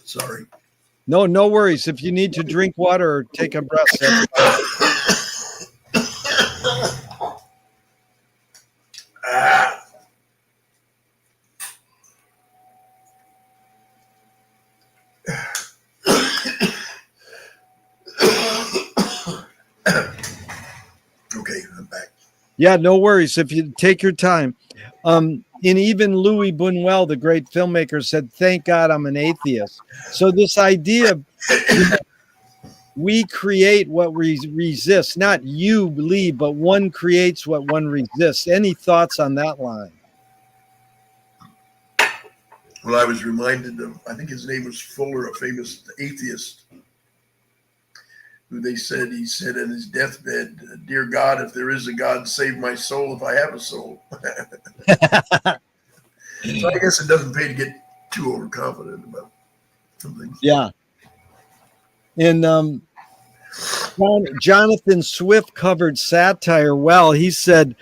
Sorry. no worries. If you need to drink water or take a breath, that's Okay, I'm back. Yeah, no worries. If you take your time. And even Louis Buñuel, the great filmmaker, said, "Thank God I'm an atheist." So this idea of, we create what we resist, not you, Lee, but one creates what one resists. Any thoughts on that line? Well, I was reminded of, I think his name was Fuller, a famous atheist, who he said in his deathbed, "Dear God, if there is a God, save my soul if I have a soul." So I guess it doesn't pay to get too overconfident about some things. Yeah. And Jonathan Swift covered satire well. He said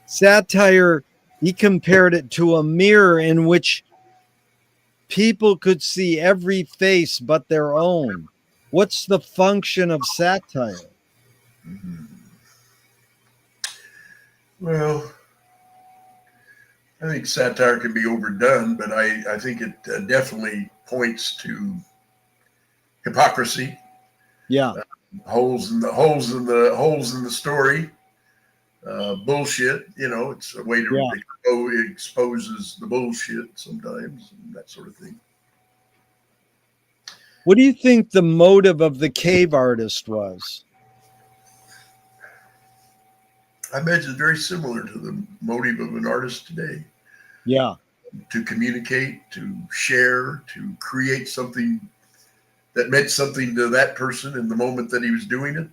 satire, he compared it to a mirror in which people could see every face but their own. What's the function of satire? Mm-hmm. Well, I think satire can be overdone, but I think it definitely points to hypocrisy. Yeah. Holes in the story, bullshit. You know, it's a way to it exposes the bullshit sometimes, and that sort of thing. What do you think the motive of the cave artist was? I imagine it's very similar to the motive of an artist today. Yeah. To communicate, to share, to create something that meant something to that person in the moment that he was doing it.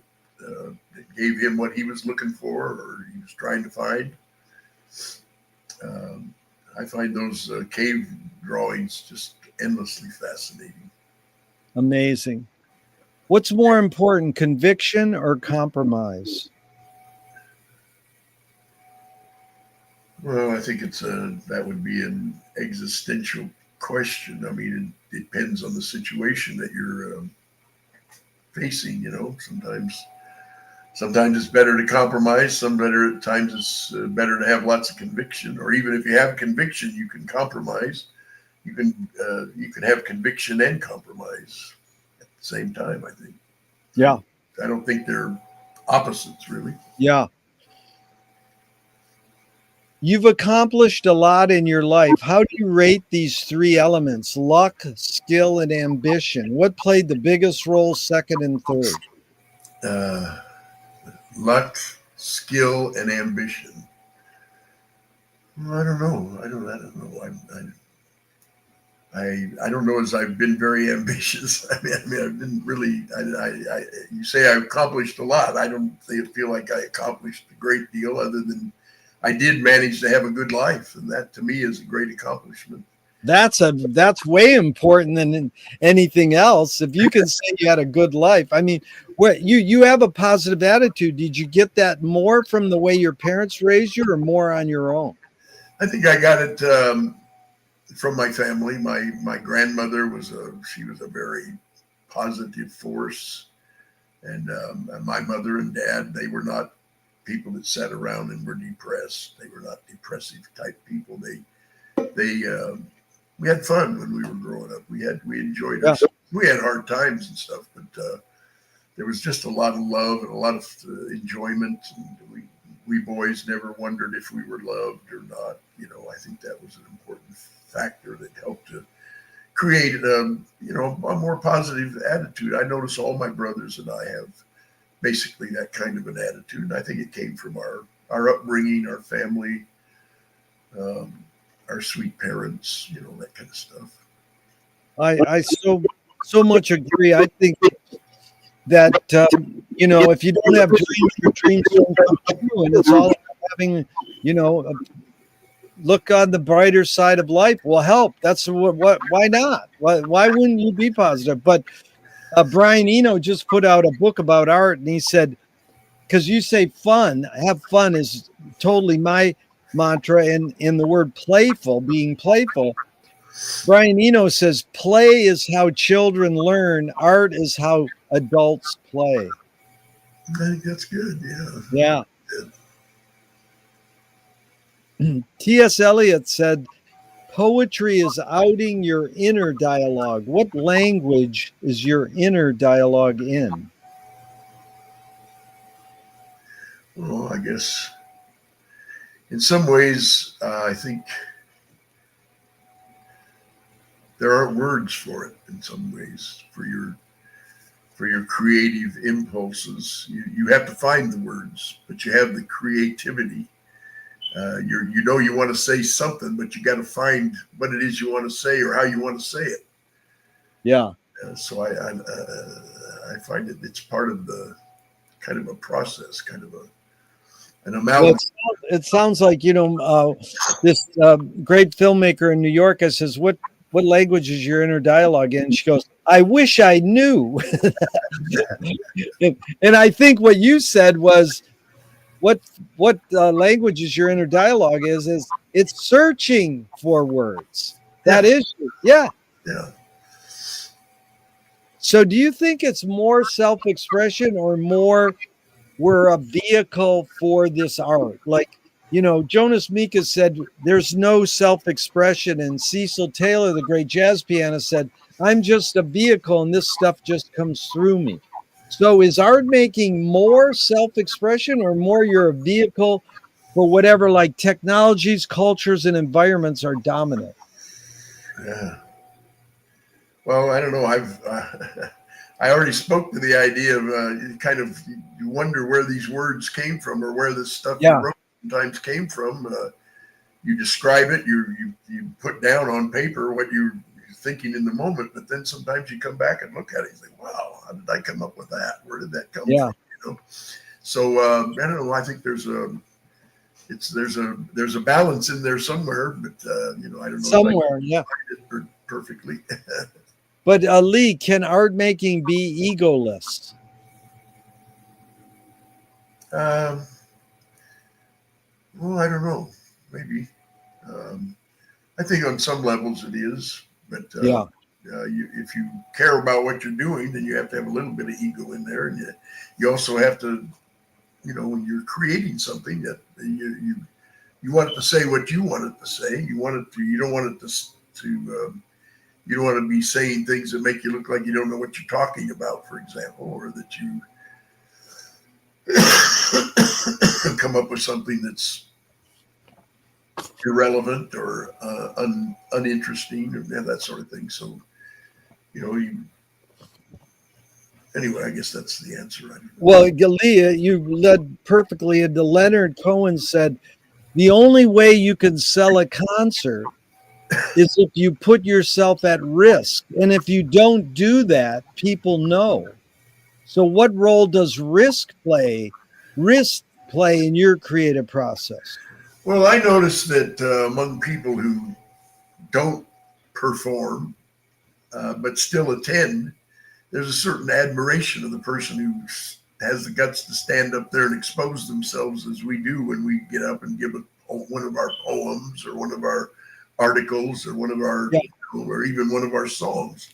It gave him what he was looking for or he was trying to find. I find those cave drawings just endlessly fascinating. Amazing. What's more important, conviction or compromise? Well, I think that would be an existential question. I mean, it depends on the situation that you're facing. You know, sometimes it's better to compromise. Sometimes it's better to have lots of conviction. Or even if you have conviction, you can compromise you can have conviction and compromise at the same time. I think. Yeah. I don't think they're opposites, really. Yeah. You've accomplished a lot in your life. How do you rate these three elements: luck, skill, and ambition? What played the biggest role, second and third? Uh, Luck, skill, and ambition. Well, I don't know. I don't know. I don't know as I've been very ambitious. I mean, I've been really. You say I've accomplished a lot. I don't feel like I accomplished a great deal, other than I did manage to have a good life, and that to me is a great accomplishment. That's way important than anything else. If you can say you had a good life, I mean, what you have a positive attitude. Did you get that more from the way your parents raised you, or more on your own? I think I got it from my family. My grandmother was a very positive force, and my mother and dad, they were not people that sat around and were depressed. They were not depressive type people. They we had fun when we were growing up. We enjoyed it. We had hard times and stuff, but there was just a lot of love and a lot of enjoyment. And we boys never wondered if we were loved or not. You know, I think that was an important factor that helped to create a more positive attitude. I notice all my brothers and I have basically that kind of an attitude, and I think it came from our upbringing, our family, our sweet parents, that kind of stuff. I so much agree. I think that if you don't have dreams, your dreams don't come true, and it's all about having look on the brighter side of life will help. That's what why not? Why wouldn't you be positive? But Brian Eno just put out a book about art, and he said, because you say fun, have fun is totally my mantra, and in the word playful, being playful. Brian Eno says, play is how children learn. Art is how adults play. I think that's good. Yeah. Yeah. T.S. Eliot said, poetry is outing your inner dialogue. What language is your inner dialogue in? Well, I guess in some ways, I think there aren't words for it. In some ways, for your creative impulses, you have to find the words, but you have the creativity. You want to say something, but you got to find what it is you want to say or how you want to say it. Yeah. So I find it's part of the kind of a process, kind of an amalgam. Well, it sounds like this great filmmaker in New York. I says, what language is your inner dialogue in? And she goes, I wish I knew. and I think what you said was, what language is your inner dialogue is it's searching for words. That is, yeah. So do you think it's more self-expression or more we're a vehicle for this art? Like, Jonas Mekas said there's no self-expression, and Cecil Taylor, the great jazz pianist, said, I'm just a vehicle and this stuff just comes through me. So is art making more self-expression or more you're a vehicle for whatever like technologies, cultures, and environments are dominant? Yeah. Well, I don't know. I already spoke to the idea of you wonder where these words came from or where this stuff you wrote sometimes came from. You describe it, you put down on paper what you're thinking in the moment, but then sometimes you come back and look at it and say, wow, how did I come up with that? Where did that come from? So I don't know. I think there's a balance in there somewhere, but I don't know somewhere. Yeah, it perfectly. But Lee, can art making be egoless? Well, I don't know. Maybe. I think on some levels it is, but if you care about what you're doing, then you have to have a little bit of ego in there, and you also have to, when you're creating something, that you want it to say what you want it to say. You don't want it You don't want to be saying things that make you look like you don't know what you're talking about, for example, or that you come up with something that's irrelevant or uninteresting, or that sort of thing. So, anyway, I guess that's the answer. Well, Galia, you led perfectly into Leonard Cohen said, the only way you can sell a concert is if you put yourself at risk. And if you don't do that, people know. So what role does risk play in your creative process? Well, I noticed that among people who don't perform, but still attend, there's a certain admiration of the person who has the guts to stand up there and expose themselves as we do when we get up and give one of our poems or one of our articles or one of our, or even one of our songs.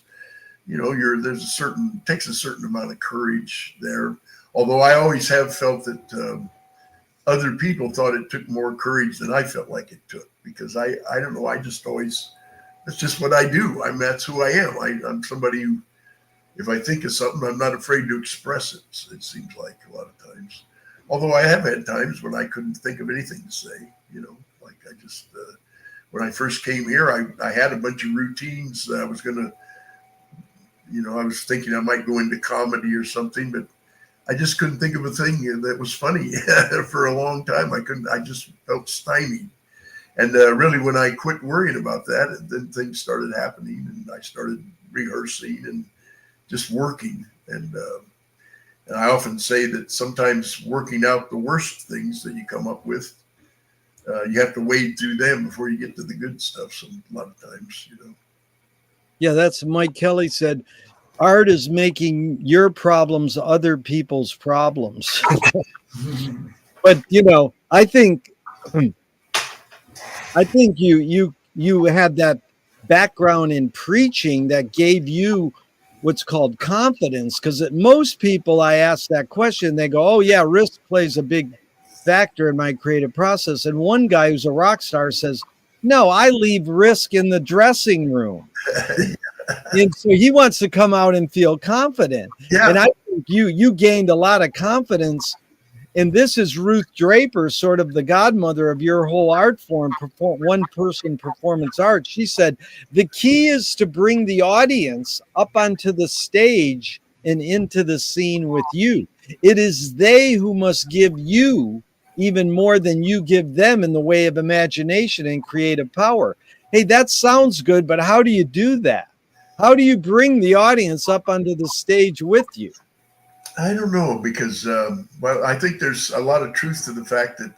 Takes a certain amount of courage there. Although I always have felt that other people thought it took more courage than I felt like it took, because I don't know. I just always, that's just what I do. That's who I am. I'm somebody who, if I think of something, I'm not afraid to express it. It seems like a lot of times, although I have had times when I couldn't think of anything to say, like I just, when I first came here, I had a bunch of routines. I was going to, I was thinking I might go into comedy or something, but I just couldn't think of a thing that was funny for a long time. I just felt stymied. And really, when I quit worrying about that, then things started happening, and I started rehearsing and just working. And I often say that sometimes working out the worst things that you come up with, you have to wade through them before you get to the good stuff. A lot of times, Yeah, that's Mike Kelly said, art is making your problems other people's problems. But, I think you had that background in preaching that gave you what's called confidence, because most people I ask that question, they go, oh yeah, risk plays a big factor in my creative process. And one guy who's a rock star says, no, I leave risk in the dressing room. And so he wants to come out and feel confident. Yeah. And I think you gained a lot of confidence. And this is Ruth Draper, sort of the godmother of your whole art form, one-person performance art. She said, the key is to bring the audience up onto the stage and into the scene with you. It is they who must give you even more than you give them in the way of imagination and creative power. Hey, that sounds good, but how do you do that? How do you bring the audience up onto the stage with you? I don't know, because, I think there's a lot of truth to the fact that,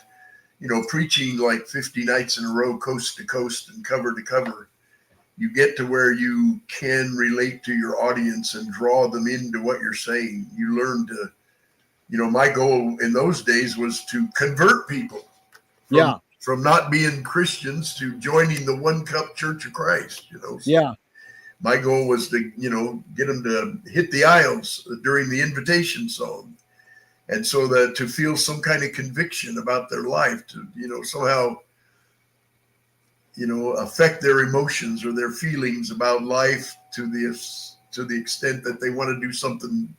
preaching like 50 nights in a row, coast to coast and cover to cover, you get to where you can relate to your audience and draw them into what you're saying. You learn to, my goal in those days was to convert people from not being Christians to joining the One Cup Church of Christ, So my goal was to, get them to hit the aisles during the invitation song. And so that to feel some kind of conviction about their life, to, somehow, affect their emotions or their feelings about life to the extent that they want to do something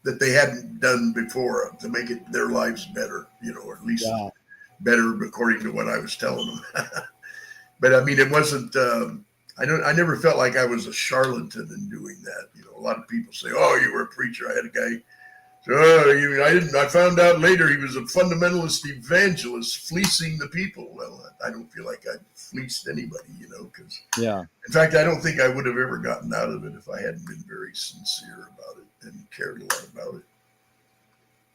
that they hadn't done before to make their lives better, or at least better according to what I was telling them. But I mean, it wasn't, I never felt like I was a charlatan in doing that. A lot of people say, oh, you were a preacher. I had a guy. I found out later he was a fundamentalist evangelist fleecing the people. Well, I don't feel like I fleeced anybody, because in fact, I don't think I would have ever gotten out of it if I hadn't been very sincere about it and cared a lot about it.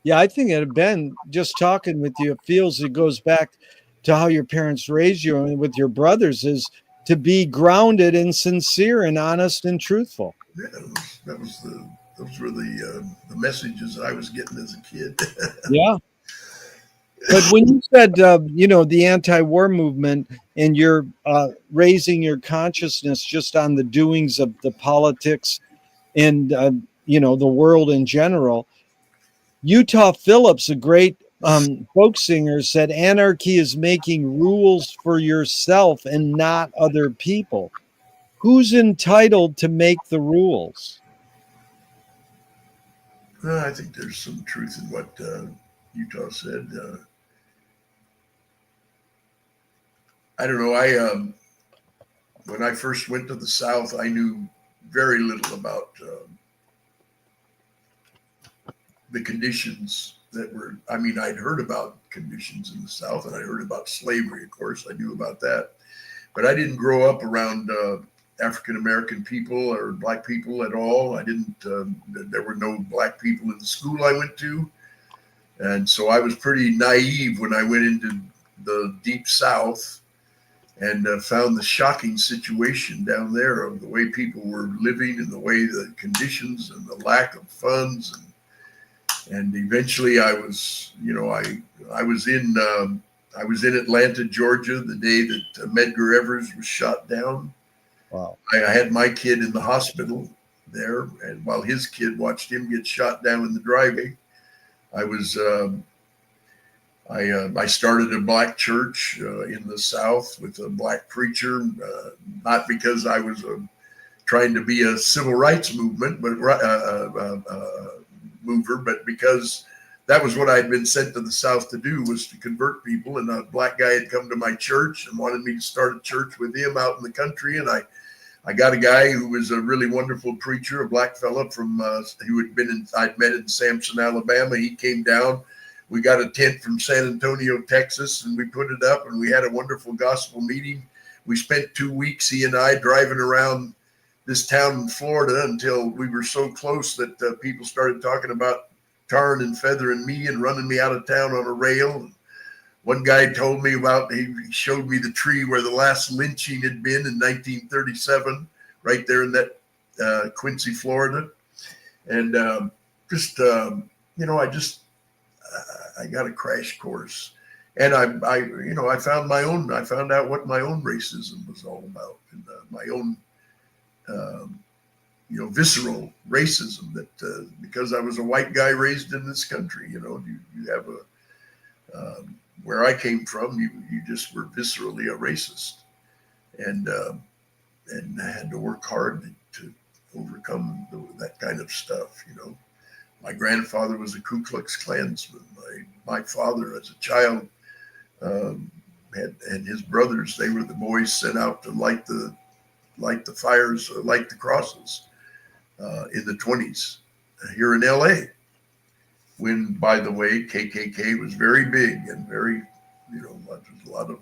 Yeah, I think it had been just talking with you. It goes back to how your parents raised you, and with your brothers, is to be grounded and sincere and honest and truthful. Yeah, those were the messages I was getting as a kid. Yeah. But when you said, the anti-war movement and you're raising your consciousness just on the doings of the politics and, the world in general, Utah Phillips, a great folk singer said, anarchy is making rules for yourself and not other people. Who's entitled to make the rules? I think there's some truth in what Utah said. I don't know. When I first went to the South, I knew very little about the conditions that were. I mean, I'd heard about conditions in the South, and I heard about slavery. Of course, I knew about that, but I didn't grow up around African American people or black people at all. I didn't. There were no black people in the school I went to, and so I was pretty naive when I went into the deep South and found the shocking situation down there of the way people were living and the way the conditions and the lack of funds. And eventually I was, I was in Atlanta, Georgia, the day that Medgar Evers was shot down. Wow. I had my kid in the hospital there, and while his kid watched him get shot down in the driveway, I was, I started a black church in the South with a black preacher, not because I was trying to be a civil rights movement, but mover, but because that was what I had been sent to the South to do, was to convert people. And a black guy had come to my church and wanted me to start a church with him out in the country. And I got a guy who was a really wonderful preacher, a black fella from who had been I'd met in Samson, Alabama. He came down. We got a tent from San Antonio, Texas, and we put it up, and we had a wonderful gospel meeting. We spent 2 weeks, he and I, driving around this town in Florida until we were so close that people started talking about tarring and feathering me and running me out of town on a rail. One guy told me about, he showed me the tree where the last lynching had been in 1937, right there in that Quincy, Florida. And I got a crash course, and I found out what my own racism was all about, and my own, visceral racism that because I was a white guy raised in this country, you have where I came from, you just were viscerally a racist, and I had to work hard to overcome that kind of stuff, My grandfather was a Ku Klux Klansman. My father, as a child, and his brothers, they were the boys sent out to light the fires, light the crosses in the 20s here in LA. When, by the way, KKK was very big and very, a lot of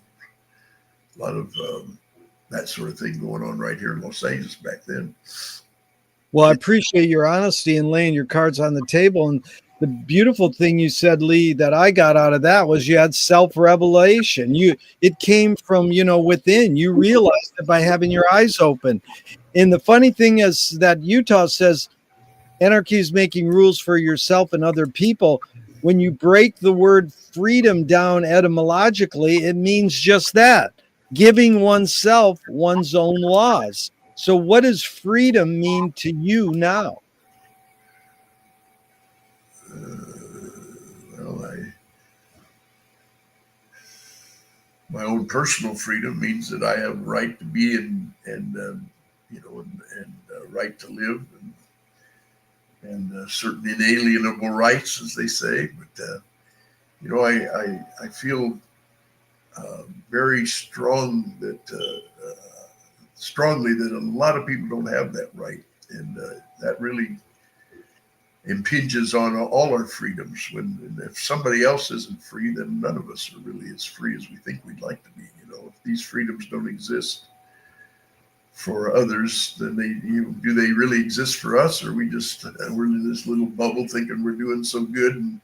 that sort of thing going on right here in Los Angeles back then. Well, I appreciate your honesty and laying your cards on the table. And the beautiful thing you said, Lee, that I got out of that was you had self-revelation. It came from, within. You realized it by having your eyes open. And the funny thing is that Utah says anarchy is making rules for yourself and other people. When you break the word freedom down etymologically, it means just that, giving oneself one's own laws. So what does freedom mean to you now? My own personal freedom means that I have right to be and right to live and certain inalienable rights, as they say. But I feel very strongly that a lot of people don't have that right, and that really impinges on all our freedoms. And if somebody else isn't free, then none of us are really as free as we think we'd like to be. If these freedoms don't exist for others, then do they really exist for us? Or we're in this little bubble thinking we're doing so good and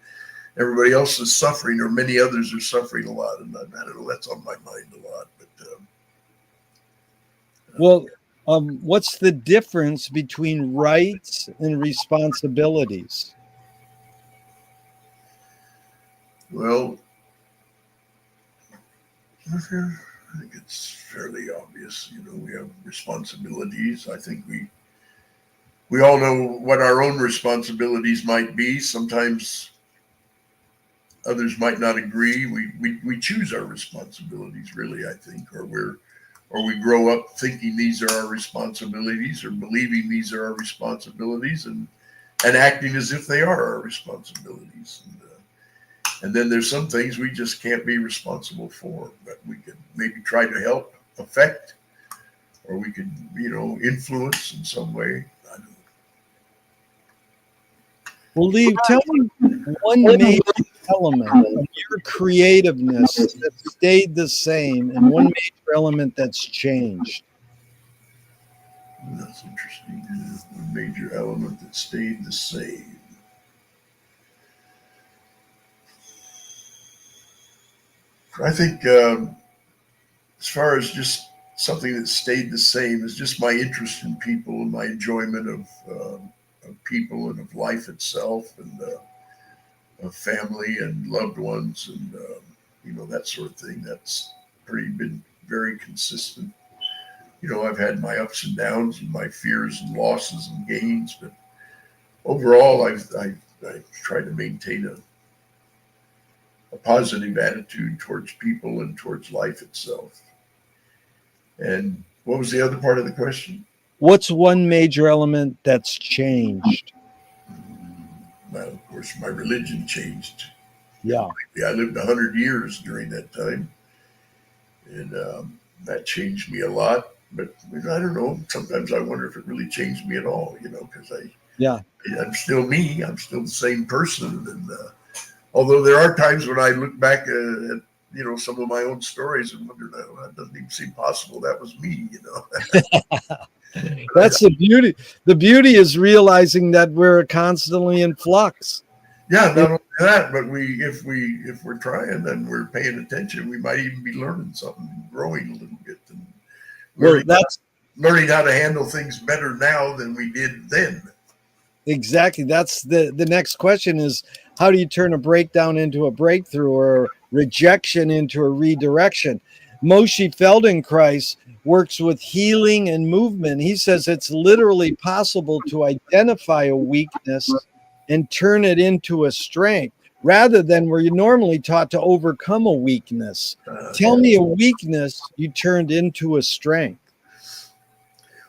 everybody else is suffering, or many others are suffering a lot. And I don't know, that's on my mind a lot. But what's the difference between rights and responsibilities? Well, I think it's fairly obvious. We have responsibilities. I think we all know what our own responsibilities might be. Sometimes others might not agree. We choose our responsibilities, really, I think, or we grow up thinking these are our responsibilities or believing these are our responsibilities and acting as if they are our responsibilities. And then there's some things we just can't be responsible for, but we could maybe try to help, affect, or we could, influence in some way. I don't Well, Lee, tell me one major element of your creativeness that stayed the same and one major element that's changed. know. That's interesting. One major element that stayed the same. I think as far as just something that stayed the same is just my interest in people and my enjoyment of people and of life itself and of family and loved ones and that sort of thing. That's been very consistent. I've had my ups and downs and my fears and losses and gains, but overall, I've tried to maintain a positive attitude towards people and towards life itself. And what was the other part of the question? What's one major element that's changed? Well, of course, my religion changed. Yeah. I lived 100 years during that time, and that changed me a lot. But I don't know. Sometimes I wonder if it really changed me at all. Because I'm still me. I'm still the same person. And although there are times when I look back at some of my own stories and wonder, no, that doesn't even seem possible. That was me. That's the beauty. The beauty is realizing that we're constantly in flux. Yeah, not only that, but if we're trying and we're paying attention, we might even be learning something, growing a little bit, and learning how to handle things better now than we did then. Exactly. That's the next question is, how do you turn a breakdown into a breakthrough or rejection into a redirection? Moshe Feldenkrais works with healing and movement. He says it's literally possible to identify a weakness and turn it into a strength rather than where you're normally taught to overcome a weakness. Tell me a weakness you turned into a strength.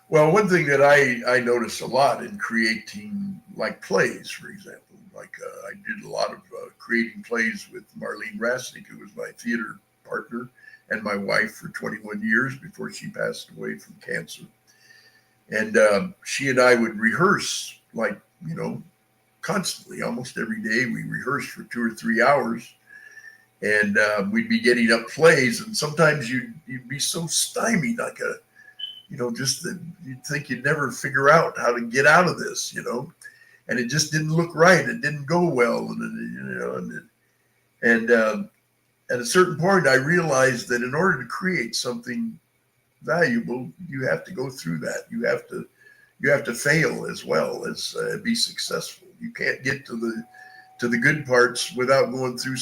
Well, one thing that I notice a lot in creating, like plays, for example, like I did a lot of creating plays with Marlene Rasnick, who was my theater partner and my wife for 21 years before she passed away from cancer. And she and I would rehearse constantly, almost every day. We rehearsed for 2 or 3 hours, and we'd be getting up plays. And sometimes you'd be so stymied, like just that you'd think you'd never figure out how to get out of this, and it just didn't look right. It didn't go well, and at a certain point, I realized that in order to create something valuable, you have to go through that. You have to fail as well as be successful. You can't get to the good parts without going through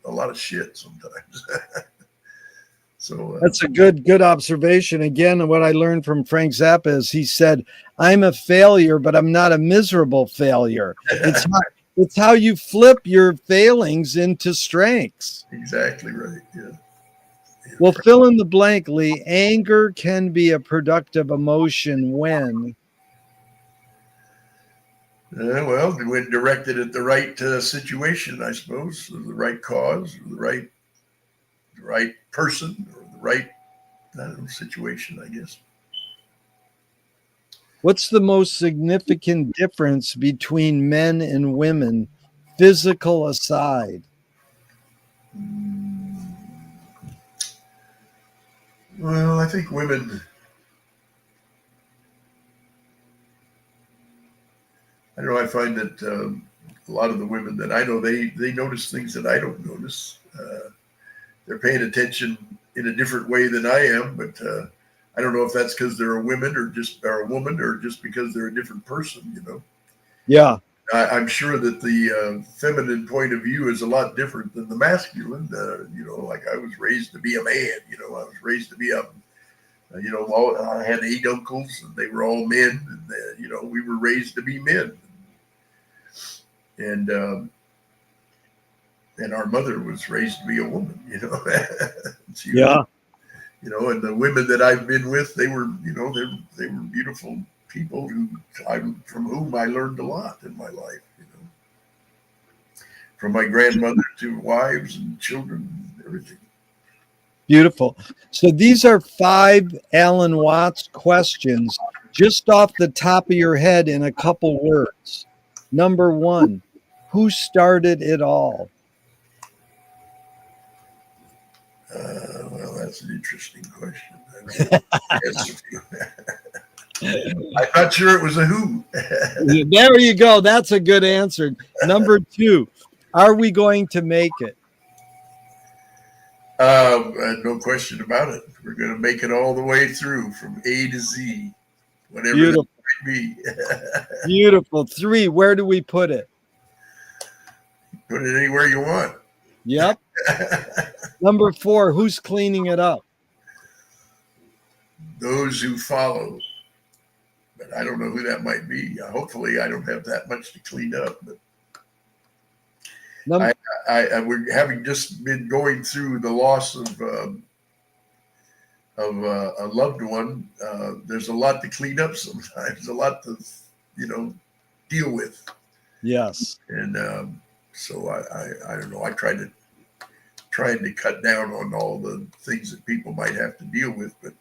a lot of shit sometimes. So that's a good observation. Again, what I learned from Frank Zappa is he said, "I'm a failure, but I'm not a miserable failure." It's how you flip your failings into strengths. Exactly right. Yeah. Well, fill in the blank, Lee. Anger can be a productive emotion when. When directed at the right situation, I suppose, or the right cause, or the right person, or the right situation, I guess. What's the most significant difference between men and women, physical aside? Well, I think women. I don't know. I find that a lot of the women that I know, they notice things that I don't notice. They're paying attention in a different way than I am, but I don't know if that's because they're a woman or a woman or just because they're a different person. Yeah. I'm sure that the feminine point of view is a lot different than the masculine. Like I was raised to be a man. I was raised to be I had 8 uncles, and they were all men, and we were raised to be men. And and our mother was raised to be a woman, She was, Yeah. and the women that I've been with, they were, they were beautiful people from whom I learned a lot in my life, from my grandmother to wives and children, and everything. Beautiful. So these are 5 Alan Watts questions just off the top of your head in a couple words. Number 1, who started it all? Well, that's an interesting question. I'm not sure it was a who. There you go. That's a good answer. Number 2, are we going to make it? No question about it. We're going to make it all the way through from A to Z, whatever Beautiful. that might be. Beautiful. 3, where do we put it? Put it anywhere you want. Yep. Number 4, who's cleaning it up? Those who follow. But I don't know who that might be. Hopefully, I don't have that much to clean up. But we're having just been going through the loss of a loved one. There's a lot to clean up sometimes, a lot to deal with. Yes. And so I don't know. I trying to cut down on all the things that people might have to deal with, but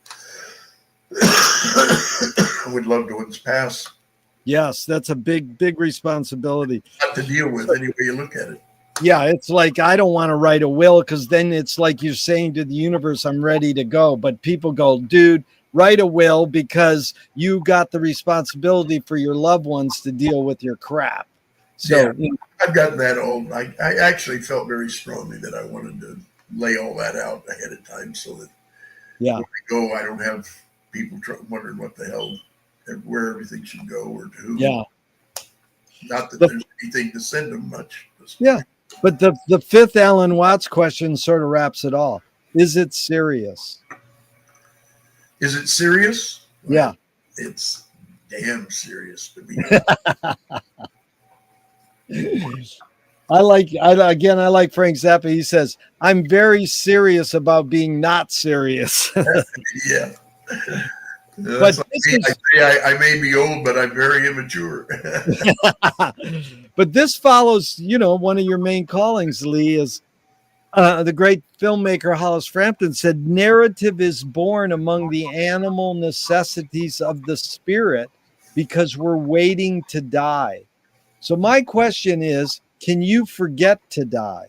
with loved ones pass. Yes, that's a big responsibility. Not to deal with any way you look at it. Yeah, it's like I don't want to write a will because then it's like you're saying to the universe, I'm ready to go. But people go, dude, write a will because you got the responsibility for your loved ones to deal with your crap. So yeah, I've gotten that old. I actually felt very strongly that I wanted to lay all that out ahead of time so that when I go, I don't have people wondering what the hell, where everything should go or to who. Yeah. Not that there's anything to send them much. Yeah. But the 5th Alan Watts question sort of wraps it all. Is it serious? Is it serious? Well, yeah. It's damn serious to me. I like Frank Zappa. He says, I'm very serious about being not serious. Yeah. But I may be old, but I'm very immature. But this follows, one of your main callings, Lee, is the great filmmaker Hollis Frampton said, narrative is born among the animal necessities of the spirit because we're waiting to die. So my question is, can you forget to die?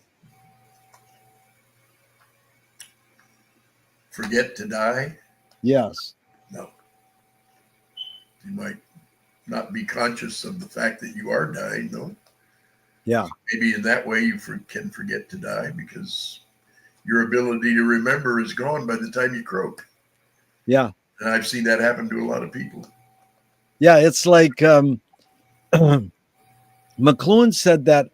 Forget to die? Yes. No. You might not be conscious of the fact that you are dying, though. Yeah. Maybe in that way you can forget to die because your ability to remember is gone by the time you croak. Yeah. And I've seen that happen to a lot of people. Yeah, it's like McLuhan said that.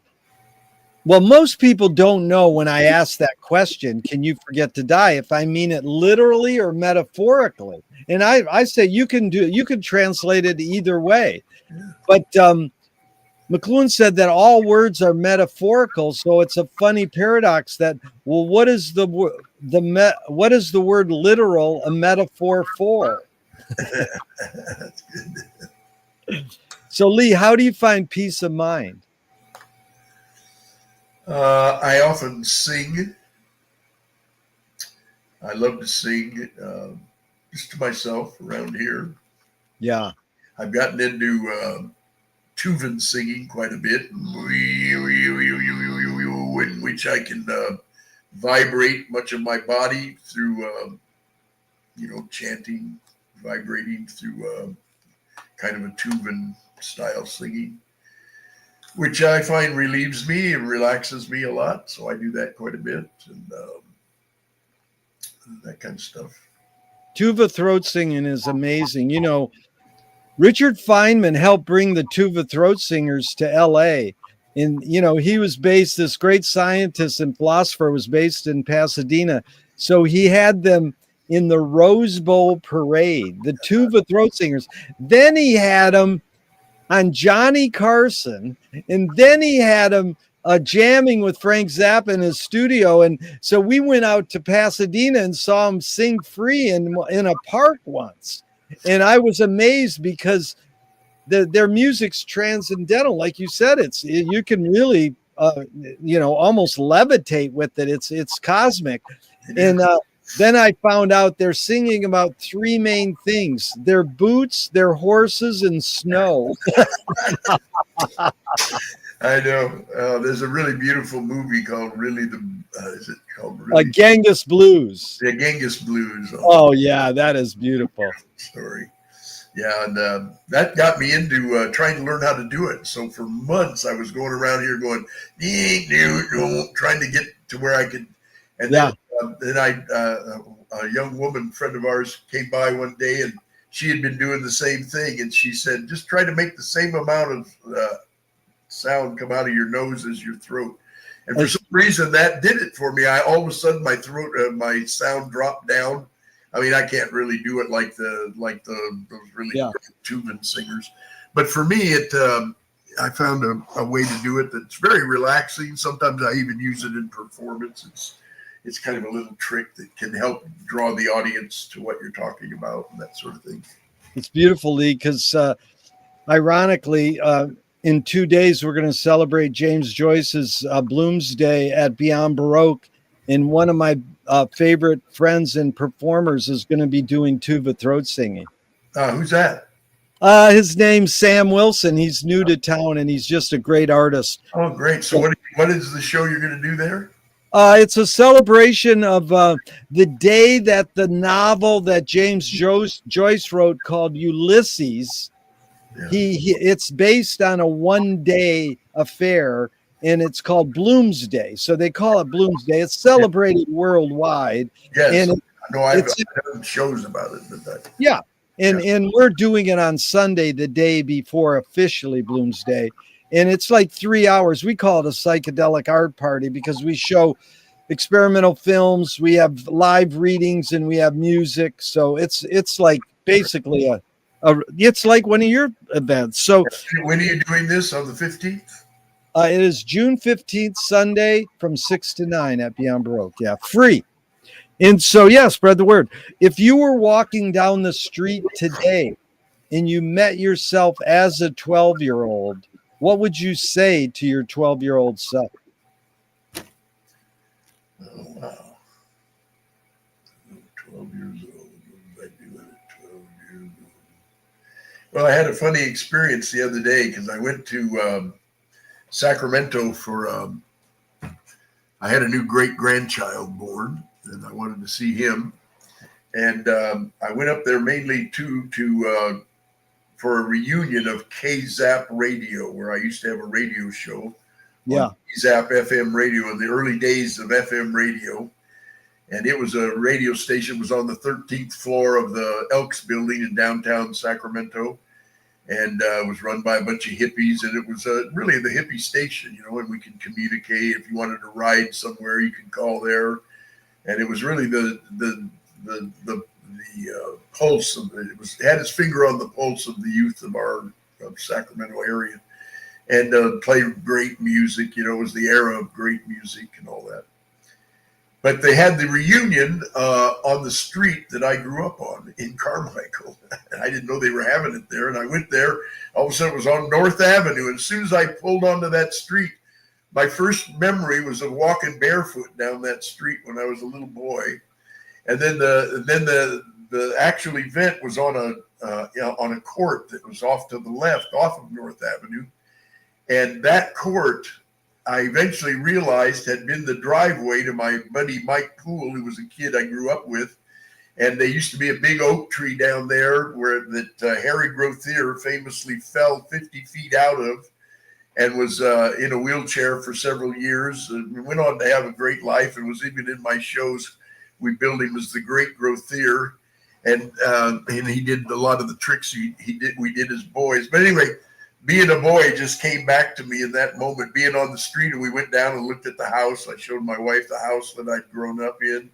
Well, most people don't know when I ask that question, can you forget to die, if I mean it literally or metaphorically. And I say you can translate it either way. But McLuhan said that all words are metaphorical, so it's a funny paradox that, well, what is the word literal a metaphor for? That's good. So, Lee, how do you find peace of mind? I often sing. I love to sing just to myself around here. Yeah. I've gotten into Tuvan singing quite a bit, in which I can vibrate much of my body through, chanting, vibrating through kind of a Tuvan style singing, which I find relieves me and relaxes me a lot. So I do that quite a bit and that kind of stuff. Tuva throat singing is amazing. Richard Feynman helped bring the tuba throat singers to LA. And, he was based, this great scientist and philosopher was based in Pasadena. So he had them in the Rose Bowl parade, the tuba throat singers. Then he had them on Johnny Carson. And then he had them jamming with Frank Zappa in his studio. And so we went out to Pasadena and saw him sing free in a park once. And I was amazed because their music's transcendental. Like you said, you can really, almost levitate with it. It's cosmic. And then I found out they're singing about three main things: their boots, their horses, and snow. I know. There's a really beautiful movie called is it called Genghis Blues? Yeah, Genghis Blues. Oh yeah, that is beautiful. Story. Yeah, and that got me into trying to learn how to do it. So for months I was going around here going, trying to get to where I could. And then a young woman friend of ours came by one day, and she had been doing the same thing, and she said, just try to make the same amount of sound come out of your nose as your throat. And for some reason that did it for me. All of a sudden my throat, my sound dropped down. I mean, I can't really do it like those really great tubing singers, but for me, I found a way to do it that's very relaxing. Sometimes I even use it in performance. It's kind of a little trick that can help draw the audience to what you're talking about and that sort of thing. It's beautiful, Lee, because ironically, in 2 days, we're going to celebrate James Joyce's Bloomsday at Beyond Baroque. And one of my favorite friends and performers is going to be doing tuba throat singing. Who's that? His name's Sam Wilson. He's new to town, and he's just a great artist. Oh, great. So what is the show you're going to do there? It's a celebration of the day that the novel that James Joyce wrote called Ulysses, it's based on a one-day affair, and it's called Bloomsday. So they call it Bloomsday. It's celebrated worldwide. Yes, and I've done shows about it. And we're doing it on Sunday, the day before officially Bloomsday. And it's like 3 hours. We call it a psychedelic art party because we show experimental films, we have live readings, and we have music. So it's like basically it's like one of your events. So when are you doing this? On the 15th? It is June 15th, Sunday from 6 to 9 at Beyond Baroque. Yeah, free. And so, spread the word. If you were walking down the street today and you met yourself as a 12-year-old, what would you say to your 12-year-old self? Oh, wow. 12 years old. What did I do at 12 years old? Well, I had a funny experience the other day because I went to Sacramento for, I had a new great-grandchild born, and I wanted to see him. And I went up there mainly for a reunion of K-Zap Radio, where I used to have a radio show. On K-Zap FM radio in the early days of FM radio. And it was a radio station. It was on the 13th floor of the Elks building in downtown Sacramento. And it was run by a bunch of hippies. And it was really the hippie station, and we could communicate. If you wanted to ride somewhere, you could call there. And it was really the pulse of it. It had its finger on the pulse of the youth of Sacramento area, and played great music. It was the era of great music and all that. But they had the reunion on the street that I grew up on in Carmichael. And I didn't know they were having it there. And I went there. All of a sudden, it was on North Avenue. And as soon as I pulled onto that street, my first memory was of walking barefoot down that street when I was a little boy. And then the actual event was on a court that was off to the left, off of North Avenue. And that court, I eventually realized, had been the driveway to my buddy Mike Poole, who was a kid I grew up with. And there used to be a big oak tree down there that Harry Grothier famously fell 50 feet out of, and was in a wheelchair for several years. And went on to have a great life, and was even in my shows. We billed him as the Great Grothier, and he did a lot of the tricks we did as boys. But anyway, being a boy just came back to me in that moment, being on the street, and we went down and looked at the house. I showed my wife the house that I'd grown up in.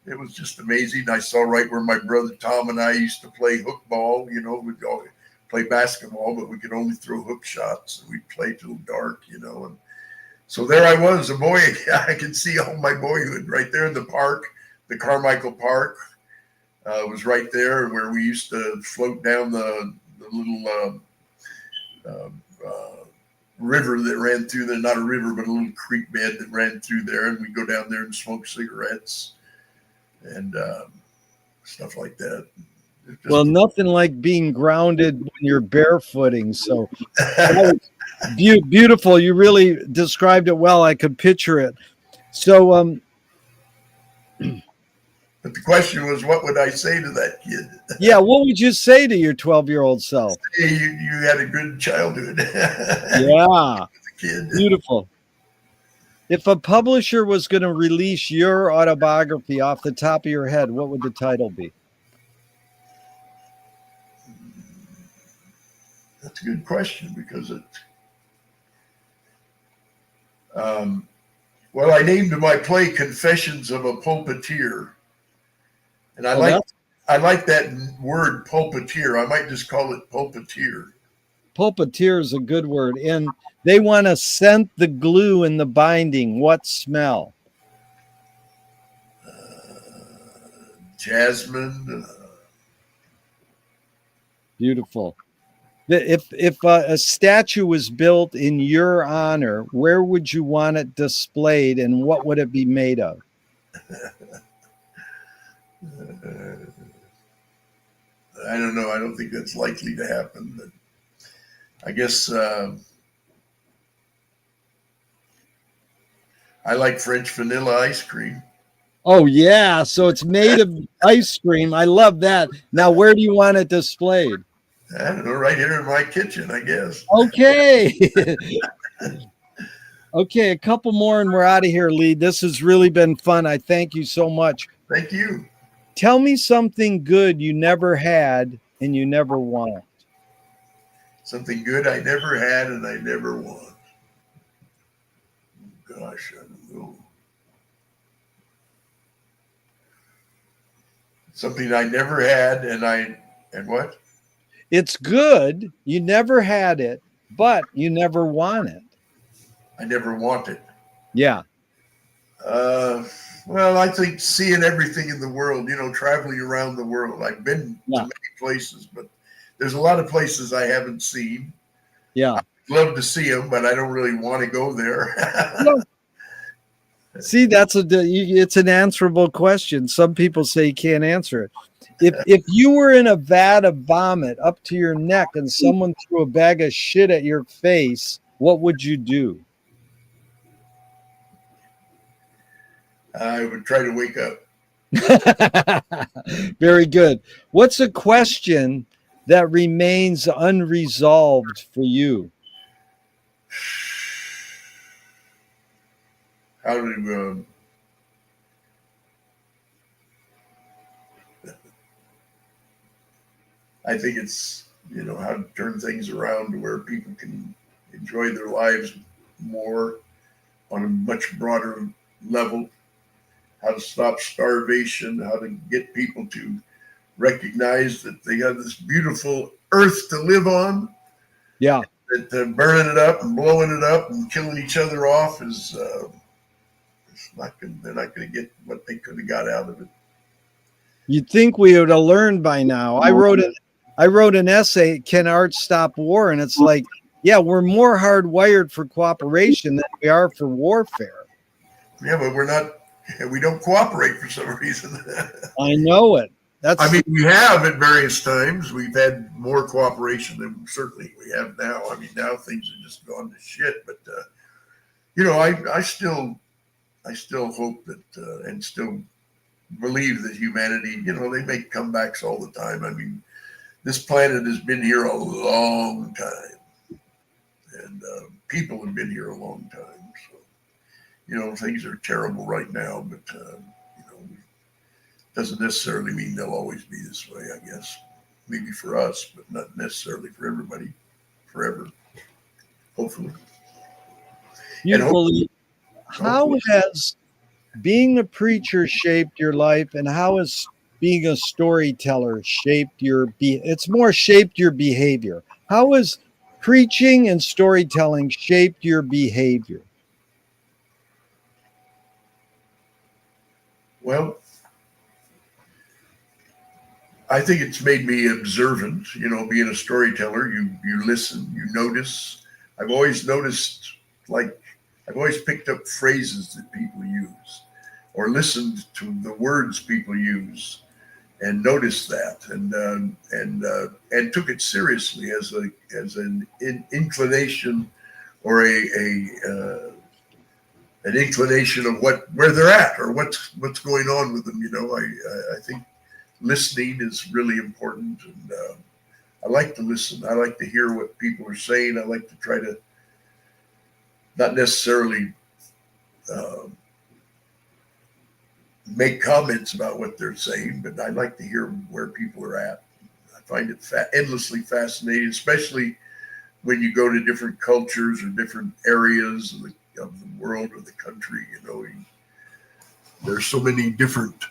It was just amazing. I saw right where my brother Tom and I used to play hook ball. We'd all play basketball, but we could only throw hook shots. We'd play till dark, and So there I was, a boy. I could see all my boyhood right there in the park. The Carmichael Park was right there where we used to float down the little river that ran through there. Not a river, but a little creek bed that ran through there. And we'd go down there and smoke cigarettes and stuff like that. Well, nothing like being grounded when you're barefooting. So that was beautiful. You really described it well. I could picture it. So, but the question was, what would I say to that kid? Yeah, what would you say to your 12-year-old self? Hey, you had a good childhood. Yeah, kid. Beautiful. If a publisher was going to release your autobiography off the top of your head, what would the title be? That's a good question because well, I named my play "Confessions of a Pulpiteer," and I like that word pulpiteer. I might just call it pulpiteer. Pulpiteer is a good word, and they want to scent the glue in the binding. What smell? Jasmine. Beautiful. If a statue was built in your honor, where would you want it displayed, and what would it be made of? I don't know. I don't think that's likely to happen, but I guess I like French vanilla ice cream. Oh, yeah. So it's made of ice cream. I love that. Now, where do you want it displayed? I don't know, right here in my kitchen, I guess. Okay. Okay, a couple more and we're out of here, Lee. This has really been fun. I thank you so much. Thank you. Tell me something good you never had and you never want. Something good I never had and I never want. Gosh, I don't know. Something I never had and what? It's good. You never had it, but you never want it. I never want it. Yeah. Well, I think seeing everything in the world, traveling around the world. I've been to many places, but there's a lot of places I haven't seen. Yeah. I'd love to see them, but I don't really want to go there. No. See, it's an answerable question. Some people say you can't answer it. If you were in a vat of vomit up to your neck and someone threw a bag of shit at your face, what would you do? I would try to wake up. Very good. What's a question that remains unresolved for you? How to I think it's how to turn things around to where people can enjoy their lives more on a much broader level. How to stop starvation, how to get people to recognize that they have this beautiful earth to live on. Yeah. That burning it up and blowing it up and killing each other off is they're not going to get what they could have got out of it. You'd think we would have learned by now. I wrote an essay, Can Art Stop War? And it's like, yeah, we're more hardwired for cooperation than we are for warfare. Yeah, but we don't cooperate for some reason. I know it. We have at various times. We've had more cooperation than certainly we have now. Now things have just gone to shit. But I still hope that and still believe that humanity. They make comebacks all the time. This planet has been here a long time, and people have been here a long time. So, things are terrible right now, but doesn't necessarily mean they'll always be this way, I guess. Maybe for us, but not necessarily for everybody forever. Hopefully. Beautifully. How has being a preacher shaped your life, and how has being a storyteller shaped your behavior? How has preaching and storytelling shaped your behavior? Well, I think it's made me observant. Being a storyteller, you listen, you notice. I've always noticed, like, I've always picked up phrases that people use, or listened to the words people use, and noticed that, and took it seriously as an inclination, or an inclination of where they're at, or what's going on with them. I think listening is really important, and I like to listen. I like to hear what people are saying. I like to try to not necessarily make comments about what they're saying, but I like to hear where people are at. I find it endlessly fascinating, especially when you go to different cultures or different areas of the world or the country. There's so many different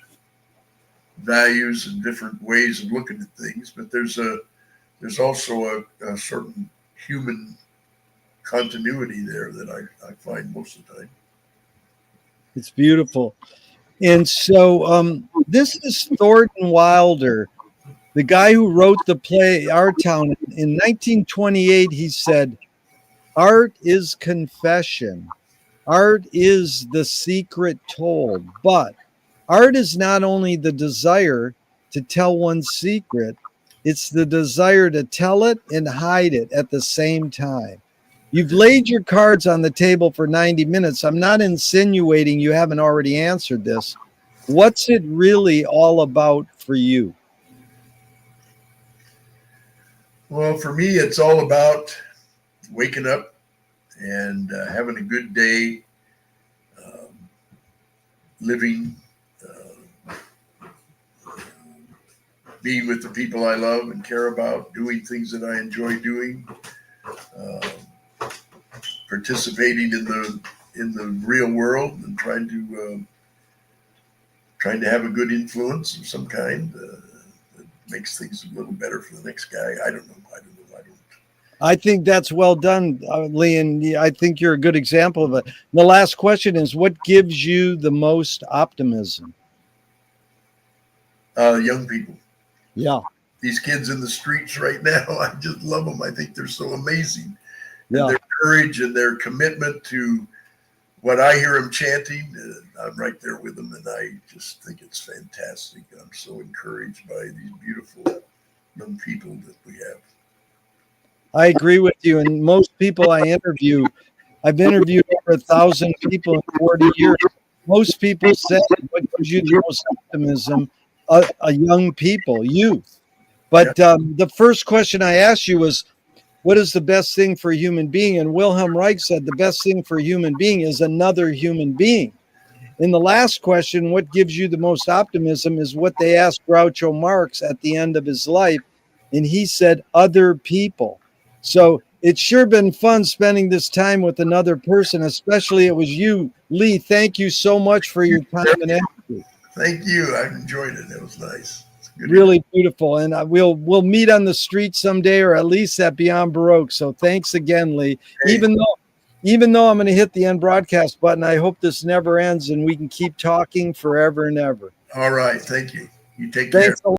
values and different ways of looking at things, but there's also a certain human continuity there that I find most of the time. It's beautiful. And so this is Thornton Wilder, the guy who wrote the play Our Town. In 1928, he said, "Art is confession. Art is the secret told. But art is not only the desire to tell one's secret, it's the desire to tell it and hide it at the same time." You've laid your cards on the table for 90 minutes. I'm not insinuating you haven't already answered this. What's it really all about for you? Well, for me, it's all about waking up and having a good day, living, being with the people I love and care about, doing things that I enjoy doing, participating in the real world, and trying to have a good influence of some kind that makes things a little better for the next guy. I don't know. I think that's well done, Lee, and I think you're a good example of it. The last question is, what gives you the most optimism? Young people. Yeah. These kids in the streets right now, I just love them. I think they're so amazing. Yeah. And their courage and their commitment to what I hear them chanting, I'm right there with them, and I just think it's fantastic. I'm so encouraged by these beautiful young people that we have. I agree with you. And most people I interview, I've interviewed over 1,000 people in 40 years. Most people say, what gives you the most optimism? Young people, youth. But the first question I asked you was, what is the best thing for a human being? And Wilhelm Reich said the best thing for a human being is another human being. In the last question, what gives you the most optimism, is what they asked Groucho Marx at the end of his life. And he said, other people. So it's sure been fun spending this time with another person, especially it was you, Lee. Thank you so much for your time and energy. Thank you. I enjoyed it. It was nice. Really beautiful. And we'll meet on the street someday, or at least at Beyond Baroque. So thanks again, Lee. Hey. Even though I'm going to hit the end broadcast button, I hope this never ends and we can keep talking forever and ever. All right. Thank you. You take care. Thanks a lot.